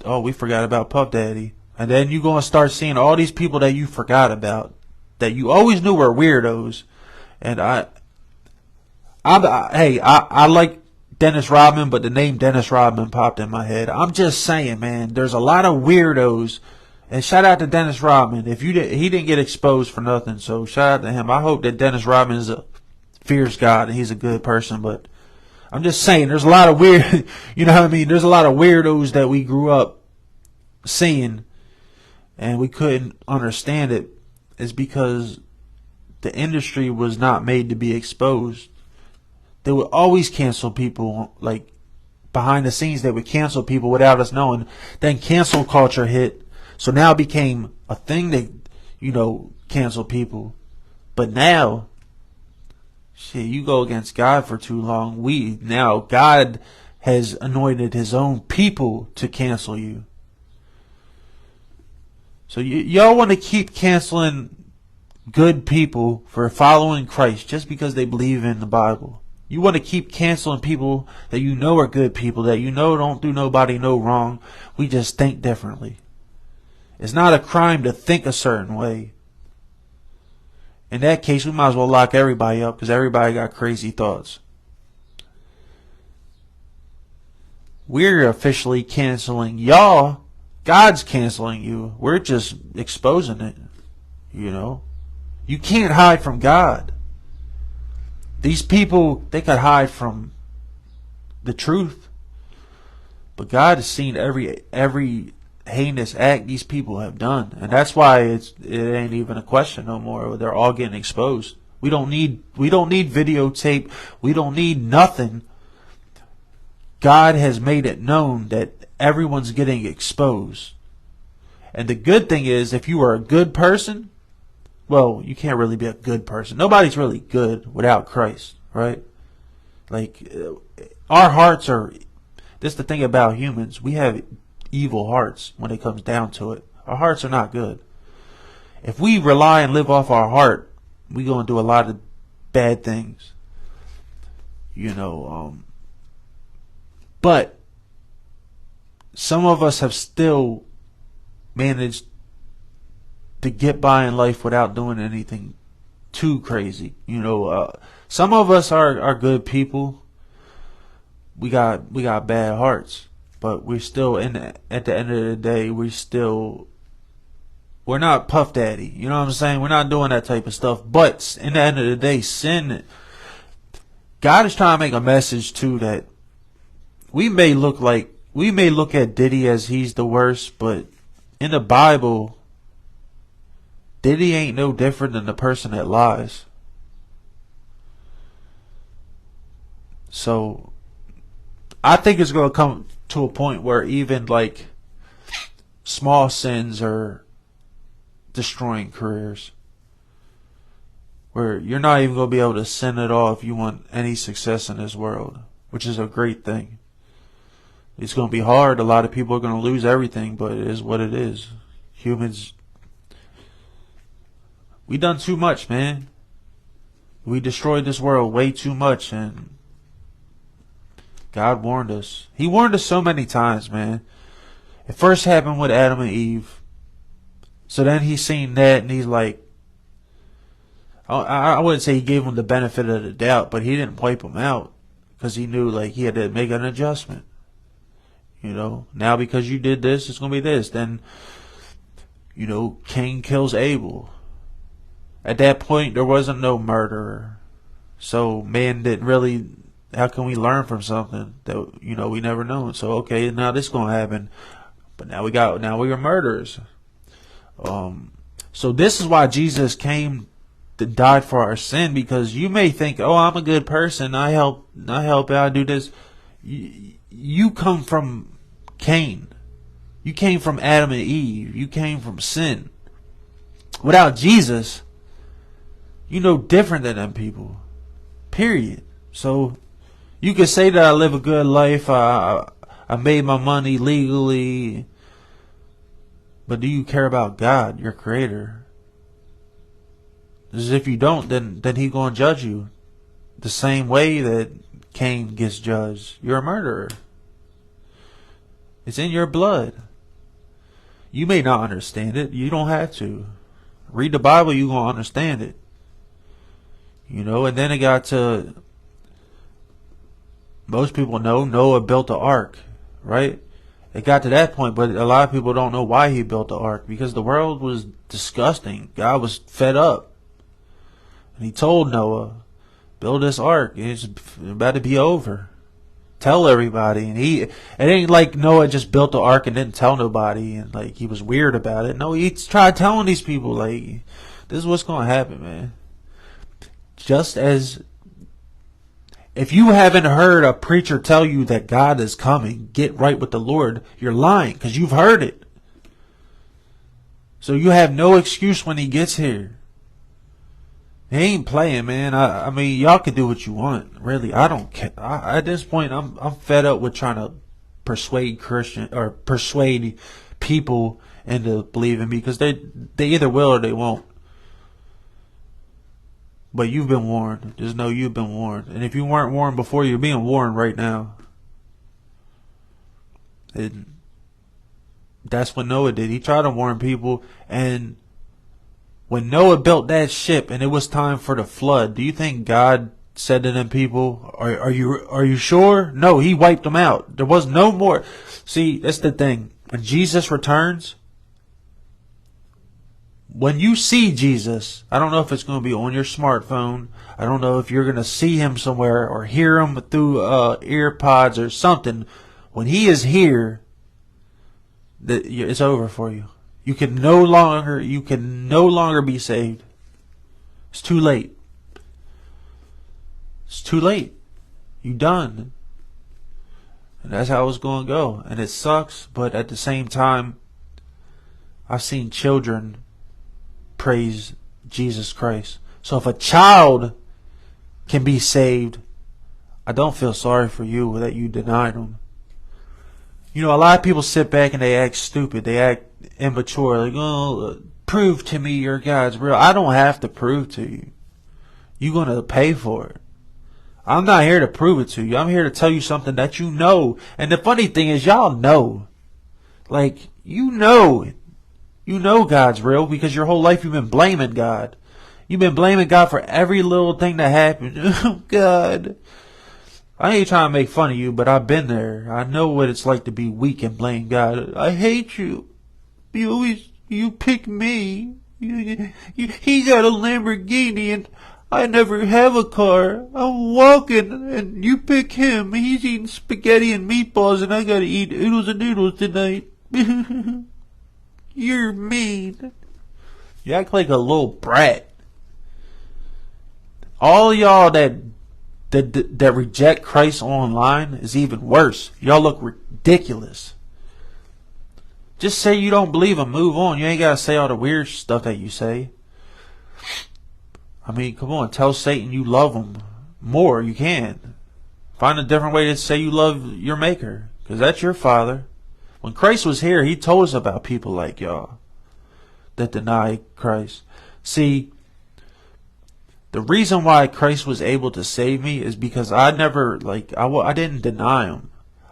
we forgot about Puff Daddy, and then you're going to start seeing all these people that you forgot about, that you always knew were weirdos. And I like Dennis Rodman, but the name Dennis Rodman popped in my head. I'm just saying, man, there's a lot of weirdos. And shout out to Dennis Rodman. He didn't get exposed for nothing, so shout out to him. I hope that Dennis Rodman fears God and he's a good person. But I'm just saying, there's a lot of weird, you know what I mean? There's a lot of weirdos that we grew up seeing, and we couldn't understand it. It's because the industry was not made to be exposed. They would always cancel people, like behind the scenes. They would cancel people without us knowing. Then cancel culture hit, so now it became a thing that, you know, cancel people. But now, shit, you go against God for too long. Now God has anointed His own people to cancel you. So y'all want to keep canceling good people for following Christ just because they believe in the Bible. You want to keep canceling people that you know are good people, that you know don't do nobody no wrong. We just think differently. It's not a crime to think a certain way. In that case, we might as well lock everybody up because everybody got crazy thoughts. We're officially canceling y'all. God's canceling you. We're just exposing it. You know? You can't hide from God. These people, they could hide from the truth. But God has seen every heinous act these people have done. And that's why it ain't even a question no more. They're all getting exposed. We don't need videotape. We don't need nothing. God has made it known that everyone's getting exposed. And the good thing is, if you are a good person, well, you can't really be a good person. Nobody's really good without Christ, right? Like, our hearts are, this is the thing about humans. We have evil hearts when it comes down to it. Our hearts are not good. If we rely and live off our heart, we're going to do a lot of bad things. You know, but some of us have still managed to get by in life without doing anything too crazy. You know, some of us are good people. We got bad hearts, but we're still at the end of the day, we're not Puff Daddy. You know what I'm saying? We're not doing that type of stuff. But in the end of the day, God is trying to make a message too, that we may look at Diddy as he's the worst, but in the Bible, Diddy ain't no different than the person that lies. So I think it's going to come to a point where even like small sins are destroying careers, where you're not even going to be able to sin at all if you want any success in this world, which is a great thing. It's going to be hard. A lot of people are going to lose everything, but it is what it is. Humans, we done too much, man. We destroyed this world way too much, and God warned us. He warned us so many times, man. It first happened with Adam and Eve. So then he seen that, and he's like, I wouldn't say he gave them the benefit of the doubt, but he didn't wipe them out, because he knew like he had to make an adjustment. You know, now because you did this, it's going to be this. Then, you know, Cain kills Abel. At that point, there wasn't no murderer. So man didn't really, how can we learn from something that, you know, we never known? So, okay, now this is going to happen. But now we are murderers. So this is why Jesus came to die for our sin, because you may think, oh, I'm a good person. I help out, I do this. You come from Cain. You came from Adam and Eve. You came from sin. Without Jesus, you know different than them people. Period. So you can say that I live a good life. I made my money legally. But do you care about God, your creator? Because if you don't, then he gonna judge you the same way that Cain gets judged. You're a murderer. It's in your blood. You may not understand it. You don't have to. Read the Bible, you gonna understand it. You know, and then it got to, most people know Noah built the ark, right? It got to that point, but a lot of people don't know why he built the ark, because the world was disgusting. God was fed up. And he told Noah, build this ark. It's about to be over. Tell everybody. And it ain't like Noah just built the ark and didn't tell nobody and like he was weird about it. No, he tried telling these people, like, this is what's going to happen, man. Just as if you haven't heard a preacher tell you that God is coming, get right with the Lord, you're lying because you've heard it. So you have no excuse when he gets here. He ain't playing, man. I mean, y'all can do what you want. Really, I don't care. At this point, I'm fed up with trying to persuade people into believing me, because they either will or they won't. But you've been warned. Just know you've been warned. And if you weren't warned before, you're being warned right now. And that's what Noah did. He tried to warn people. And when Noah built that ship and it was time for the flood, do you think God said to them people, are you sure? No, he wiped them out. There was no more. See, that's the thing. When Jesus returns, when you see Jesus, I don't know if it's going to be on your smartphone. I don't know if you're going to see him somewhere or hear him through ear pods or something. When he is here, it's over for you. You can no longer be saved. It's too late. It's too late. You done. And that's how it's going to go. And it sucks, but at the same time, I've seen children praise Jesus Christ. So if a child can be saved, I don't feel sorry for you that you denied them. You know, a lot of people sit back and they act stupid. They act immature. Like, oh, prove to me your God's real. I don't have to prove to you. You're going to pay for it. I'm not here to prove it to you. I'm here to tell you something that you know. And the funny thing is, y'all know. Like, you know God's real, because your whole life you've been blaming God. You've been blaming God for every little thing that happened. Oh, God. I ain't trying to make fun of you, but I've been there. I know what it's like to be weak and blame God. I hate you. You pick me. He got a Lamborghini and I never have a car. I'm walking and you pick him. He's eating spaghetti and meatballs and I gotta eat oodles and noodles tonight. You're mean. You act like a little brat. All y'all that reject Christ online is even worse. Y'all look ridiculous. Just say you don't believe him. Move on. You ain't got to say all the weird stuff that you say. I mean, come on. Tell Satan you love him more. You can. Find a different way to say you love your maker, because that's your father. When Christ was here, he told us about people like y'all that deny Christ. See, the reason why Christ was able to save me is because I didn't deny him.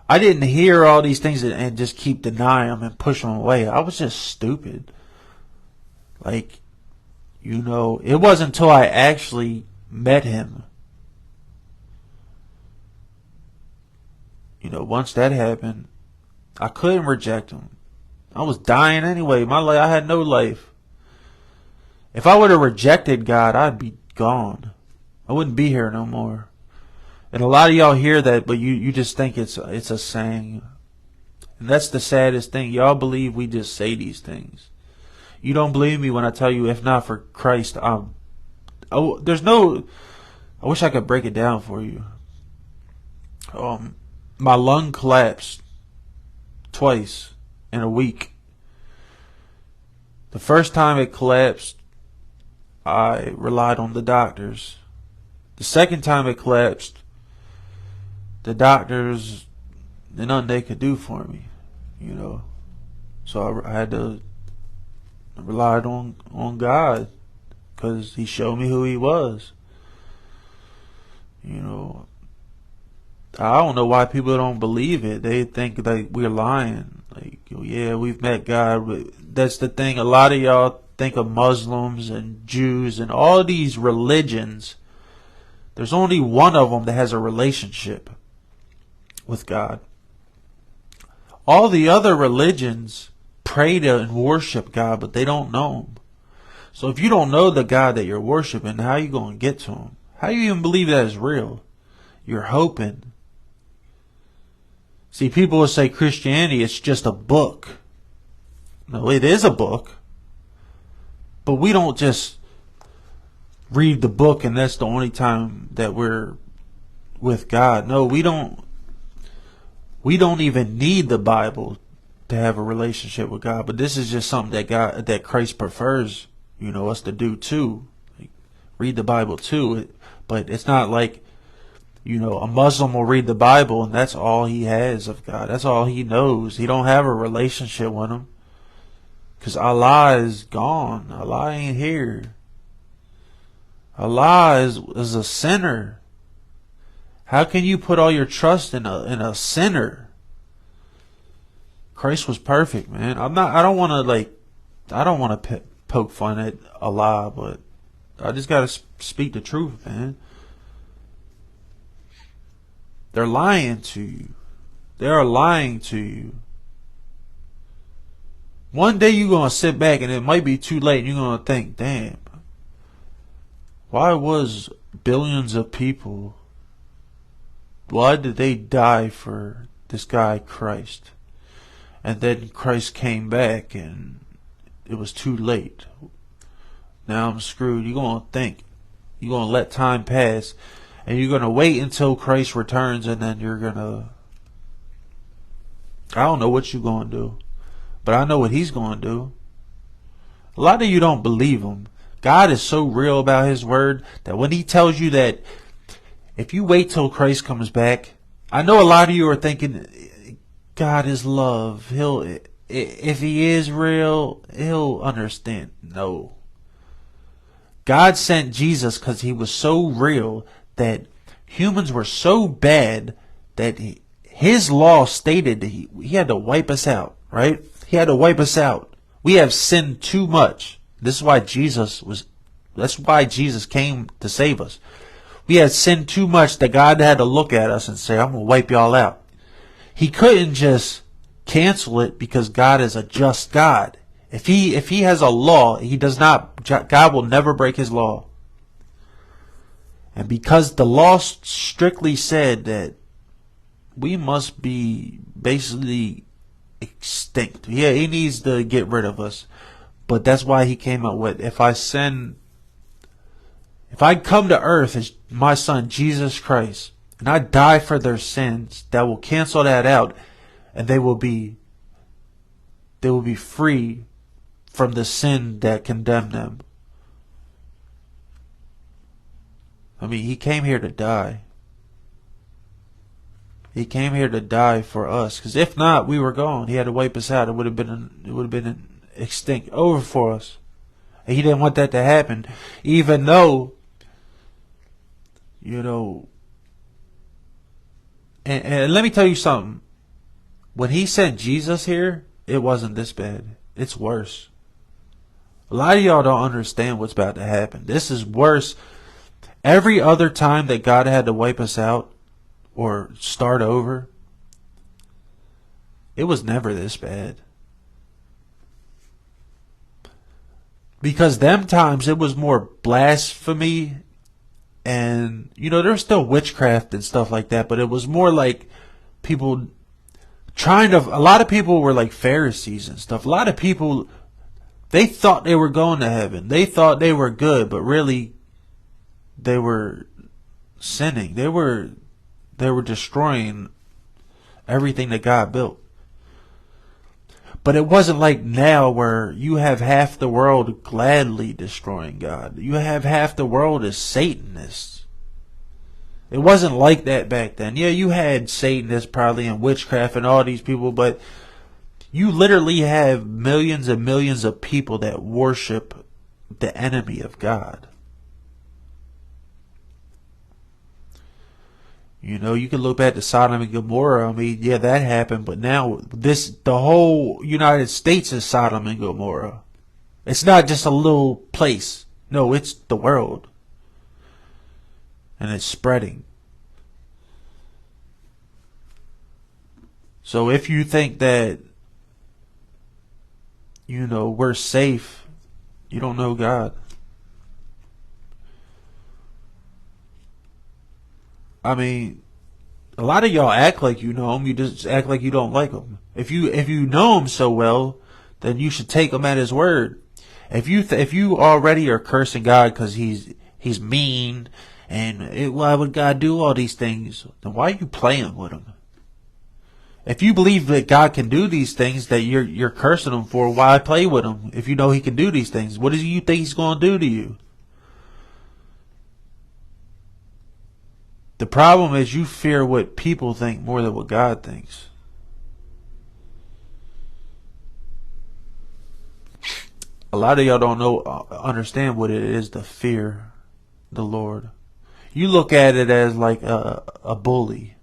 I didn't hear all these things and just keep denying them and push them away. I was just stupid. Like, you know, it wasn't until I actually met him. You know, once that happened, I couldn't reject him. I was dying anyway. I had no life. If I would have rejected God, I'd be gone. I wouldn't be here no more. And a lot of y'all hear that, but you just think it's a saying. And that's the saddest thing. Y'all believe we just say these things. You don't believe me when I tell you, if not for Christ, there's no. I wish I could break it down for you. My lung collapsed twice in a week. The first time it collapsed, I relied on the doctors. The second time it collapsed, the doctors, there's nothing they could do for me, you know. So I had to rely on God, because He showed me who He was. You know, I don't know why people don't believe it. They think like we're lying. Like, yeah, we've met God. But that's the thing. A lot of y'all think of Muslims and Jews and all these religions. There's only one of them that has a relationship with God. All the other religions pray to and worship God, but they don't know Him. So if you don't know the God that you're worshiping, how are you going to get to Him? How do you even believe that is real? You're hoping. See, people will say Christianity, it's just a book. No, it is a book. But we don't just read the book and that's the only time that we're with God. No, we don't even need the Bible to have a relationship with God. But this is just something that Christ prefers, you know, us to do too. Like, read the Bible too. But it's not like, you know, a Muslim will read the Bible and that's all he has of God. That's all he knows. He don't have a relationship with Him. Because Allah is gone. Allah ain't here. Allah is a sinner. How can you put all your trust in a sinner? Christ was perfect, man. I don't want to poke fun at Allah, but I just got to speak the truth, man. They're lying to you. They are lying to you. One day you're going to sit back and it might be too late and you're going to think, damn, why was billions of people, why did they die for this guy Christ? And then Christ came back and it was too late. Now I'm screwed. You're going to think. You're going to let time pass. And you're going to wait until Christ returns and then you're going to... I don't know what you're going to do. But I know what He's going to do. A lot of you don't believe Him. God is so real about His word that when He tells you that if you wait till Christ comes back... I know a lot of you are thinking, God is love. If He is real, He'll understand. No. God sent Jesus because He was so real that humans were so bad that His law stated that he had to wipe us out, right? He had to wipe us out. We have sinned too much. That's why Jesus came to save us. We had sinned too much that God had to look at us and say, I'm going to wipe y'all out. He couldn't just cancel it because God is a just God. If he has a law, God will never break His law. And because the law strictly said that we must be basically extinct. Yeah, He needs to get rid of us. But that's why He came out with, if I come to earth as my Son, Jesus Christ, and I die for their sins, that will cancel that out, and they will be free from the sin that condemned them. I mean, He came here to die. He came here to die for us. Because if not, we were gone. He had to wipe us out. It would have been extinct, over for us. And He didn't want that to happen. Even though, you know, and let me tell you something. When He sent Jesus here, it wasn't this bad. It's worse. A lot of y'all don't understand what's about to happen. This is worse. Every other time that God had to wipe us out or start over, it was never this bad. Because them times it was more blasphemy and, you know, there's still witchcraft and stuff like that, but it was more like people a lot of people were like Pharisees and stuff. A lot of people They thought they were going to heaven. They thought they were good, but really they were sinning. They were destroying everything that God built. But it wasn't like now where you have half the world gladly destroying God. You have half the world as Satanists. It wasn't like that back then. Yeah, you had Satanists probably and witchcraft and all these people, but you literally have millions and millions of people that worship the enemy of God. You know, you can look back to Sodom and Gomorrah. I mean, yeah, that happened, but now the whole United States is Sodom and Gomorrah. It's not just a little place. No, it's the world. And it's spreading. So if you think that, you know, we're safe, you don't know God. I mean, a lot of y'all act like you know him. You just act like you don't like him. If you know him so well, then you should take him at his word. If you already are cursing God because he's mean and why would God do all these things? Then why are you playing with him? If you believe that God can do these things that you're cursing him for, why play with him? If you know he can do these things, what do you think he's going to do to you? The problem is you fear what people think more than what God thinks. A lot of y'all don't understand what it is to fear the Lord. You look at it as like a bully.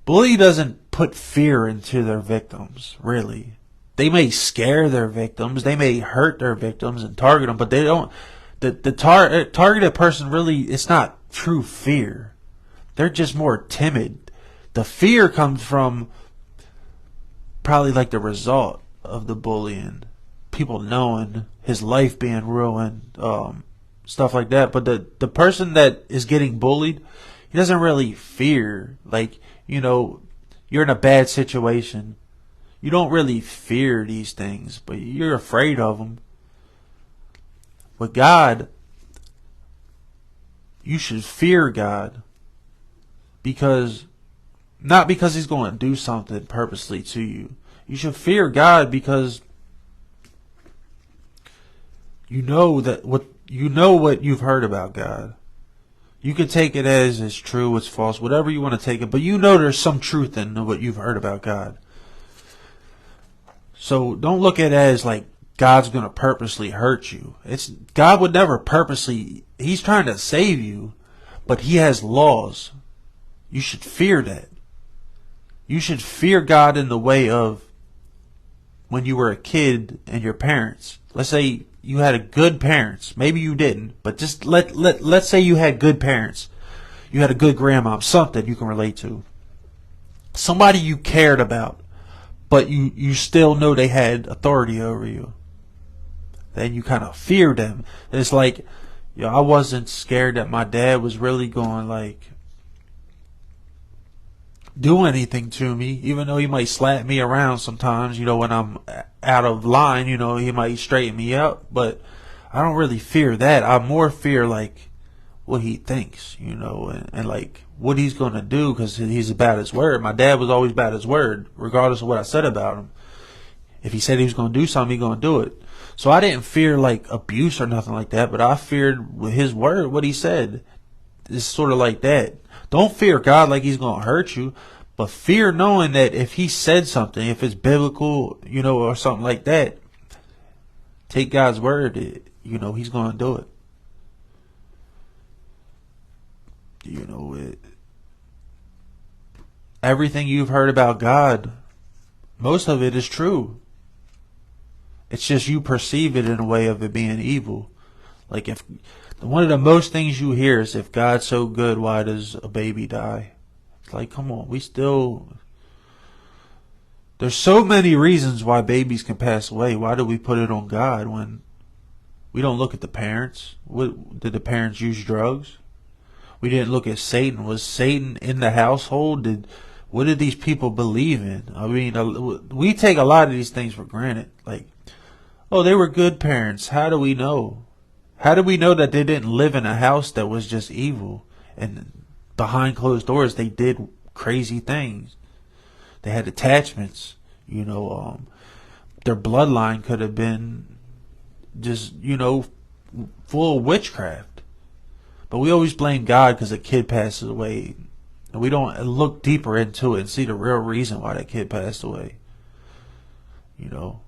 Bully doesn't put fear into their victims, really. They may scare their victims, they may hurt their victims and target them, but they don't. The targeted person really, it's not true fear. They're just more timid. The fear comes from probably like the result of the bullying. People knowing his life being ruined, stuff like that. But the person that is getting bullied, he doesn't really fear. Like, you know, you're in a bad situation. You don't really fear these things, but you're afraid of them. With God, you should fear God not because he's going to do something purposely to you. You should fear God because you know what you've heard about God. You can take it as it's true, it's false, whatever you want to take it, but you know there's some truth in what you've heard about God. So don't look at it as like God's going to purposely hurt you. God would never purposely, he's trying to save you, but he has laws. You should fear that. You should fear God in the way of when you were a kid and your parents. Let's say you had a good parents. Maybe you didn't, but just let's say you had good parents. You had a good grandmom, something you can relate to. Somebody you cared about, but you still know they had authority over you. Then you kind of fear them. It's like, I wasn't scared that my dad was really going like do anything to me, even though he might slap me around sometimes, when I'm out of line, he might straighten me out, but I don't really fear that. I more fear like what he thinks, and like what he's going to do because he's about his word. My dad was always about his word, regardless of what I said about him. If he said he was going to do something, he's going to do it. So I didn't fear like abuse or nothing like that, but I feared with his word, what he said. It's sort of like that. Don't fear God like he's going to hurt you, but fear knowing that if he said something, if it's biblical, or something like that, take God's word, he's going to do it. Everything you've heard about God, most of it is true. It's just you perceive it in a way of it being evil. Like if one of the most things you hear is, if God's so good, why does a baby die? It's like, come on, there's so many reasons why babies can pass away. Why do we put it on God when we don't look at the parents? Did the parents use drugs? We didn't look at Satan. Was Satan in the household? What did these people believe in? I mean, we take a lot of these things for granted. Like, Oh, they were good parents. How do we know? How do we know that they didn't live in a house that was just evil and behind closed doors they did crazy things? They had attachments, you know. Their bloodline could have been just, full of witchcraft. But we always blame God because a kid passes away. And we don't look deeper into it and see the real reason why that kid passed away. You know.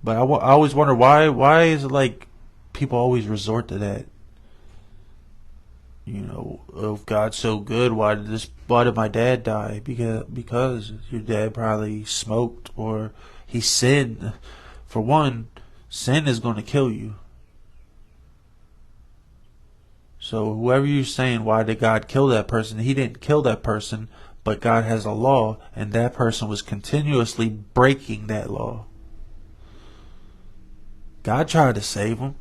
But I always wonder why is it like people always resort to that? If God's so good, why did my dad die? Because your dad probably smoked or he sinned. For one, sin is going to kill you. So whoever you're saying, why did God kill that person? He didn't kill that person, but God has a law, and that person was continuously breaking that law. God tried to save him.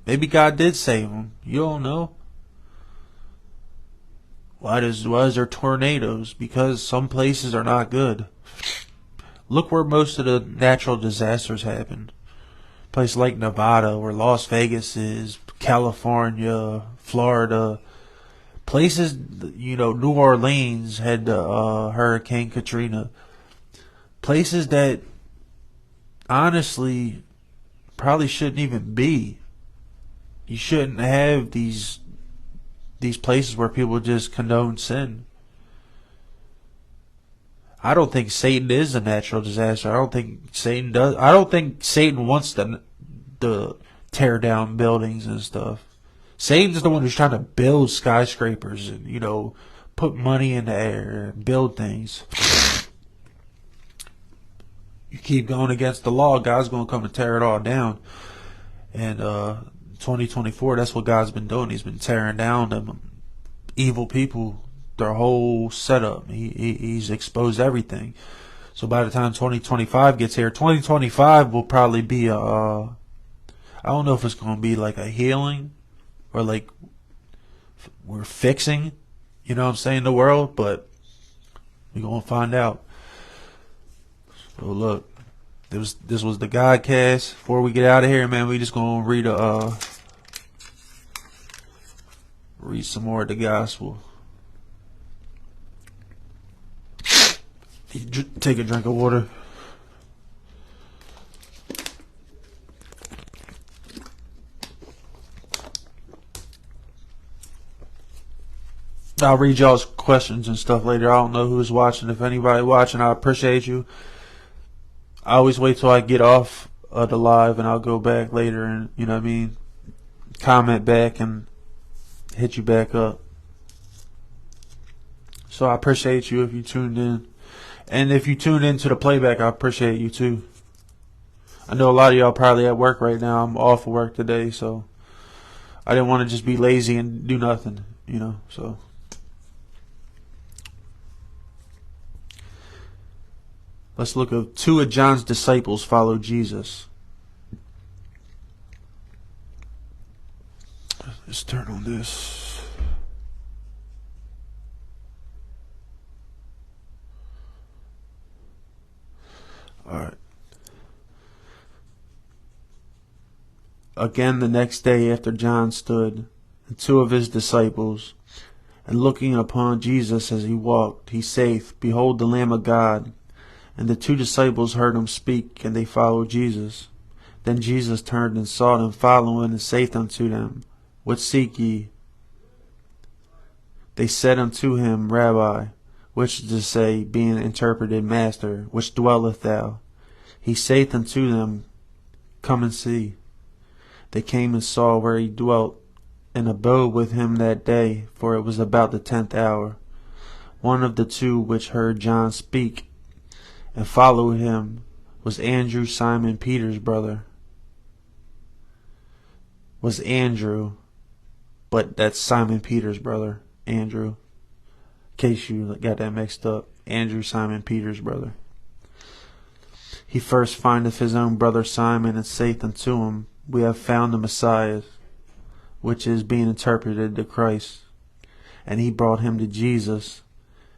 Maybe God did save him. You don't know. Why is there tornadoes? Because some places are not good. Look where most of the natural disasters happen. Places like Nevada, where Las Vegas is, California, Florida. Places, New Orleans had Hurricane Katrina. Places that, honestly, probably shouldn't even be. You shouldn't have these places where people just condone sin. I don't think Satan is a natural disaster. I don't think Satan does. I don't think Satan wants to tear down buildings and stuff. Satan's the one who's trying to build skyscrapers and put money in the air and build things. You keep going against the law, God's going to come and tear it all down. And 2024, that's what God's been doing. He's been tearing down them evil people, their whole setup. He's exposed everything. So by the time 2025 gets here, 2025 will probably be I don't know if it's going to be like a healing or like we're fixing, what I'm saying, the world, but we're going to find out. So look, this was the Godcast. Before we get out of here, man, we just going to read some more of the gospel. Take a drink of water. I'll read y'all's questions and stuff later. I don't know who's watching. If anybody watching, I appreciate you. I always wait till I get off of the live and I'll go back later and, comment back and hit you back up. So I appreciate you if you tuned in. And if you tuned into the playback, I appreciate you too. I know a lot of y'all probably at work right now. I'm off of work today, so I didn't want to just be lazy and do nothing, so. Let's look at two of John's disciples followed Jesus. Let's turn on this. Alright. Again the next day after John stood, and two of his disciples, and looking upon Jesus as he walked, he saith, Behold the Lamb of God. And the two disciples heard him speak, and they followed Jesus. Then Jesus turned and saw them following, and saith unto them, What seek ye? They said unto him, Rabbi, which is to say, being interpreted, Master, which dwelleth thou? He saith unto them, Come and see. They came and saw where he dwelt, and abode with him that day, for it was about the 10th hour. One of the two which heard John speak, and followed him, was Andrew, Simon Peter's brother. Was Andrew, but that's Simon Peter's brother, Andrew. In case you got that mixed up, Andrew, Simon Peter's brother. He first findeth his own brother Simon, and saith unto him, We have found the Messiah, which is being interpreted the Christ. And he brought him to Jesus.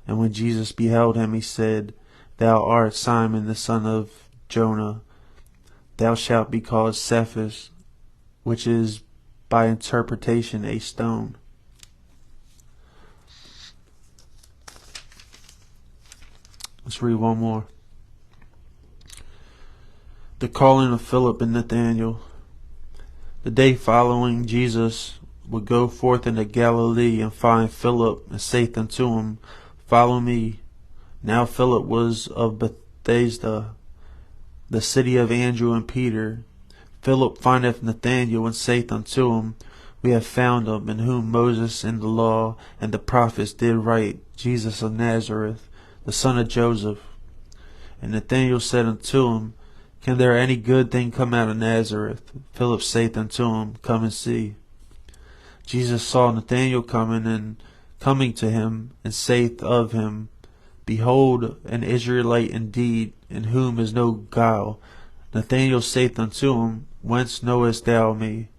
And when Jesus beheld him, he said, Thou art Simon the son of Jonah. Thou shalt be called Cephas, which is by interpretation a stone. Let's read one more. The calling of Philip and Nathanael. The day following, Jesus would go forth into Galilee and find Philip, and saith unto him, Follow me. Now Philip was of Bethsaida, the city of Andrew and Peter. Philip findeth Nathanael, and saith unto him, We have found him, in whom Moses and the law and the prophets did write, Jesus of Nazareth, the son of Joseph. And Nathanael said unto him, Can there any good thing come out of Nazareth? Philip saith unto him, Come and see. Jesus saw Nathanael coming to him, and saith of him, Behold, an Israelite indeed, in whom is no guile. Nathanael saith unto him, Whence knowest thou me?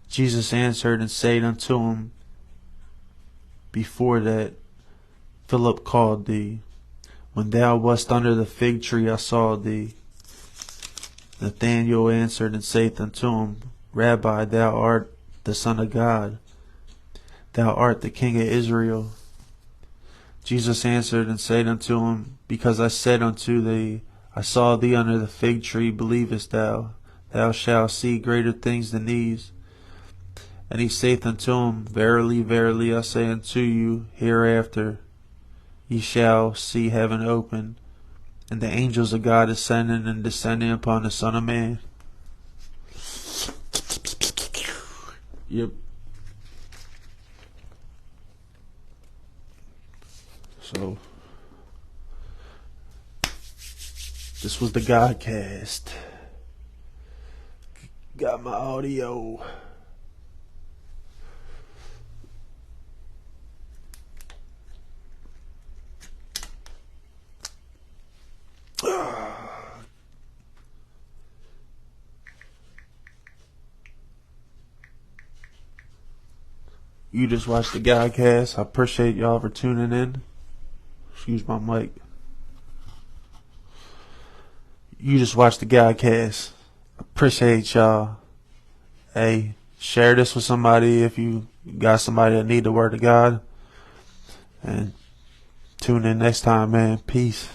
Jesus answered and said unto him, Before that Philip called thee, when thou wast under the fig tree, I saw thee. Nathanael answered and saith unto him, Rabbi, thou art the Son of God. Thou art the King of Israel. Jesus answered and said unto him, Because I said unto thee, I saw thee under the fig tree, believest thou? Thou shalt see greater things than these. And he saith unto him, Verily, verily, I say unto you, hereafter ye shall see heaven open, and the angels of God ascending and descending upon the Son of Man. Yep. So, this was the Godcast. Got my audio. You just watched the Godcast. I appreciate y'all for tuning in. Excuse my mic. You just watched the Godcast. Appreciate y'all. Hey, share this with somebody if you got somebody that need the word of God. And tune in next time, man. Peace.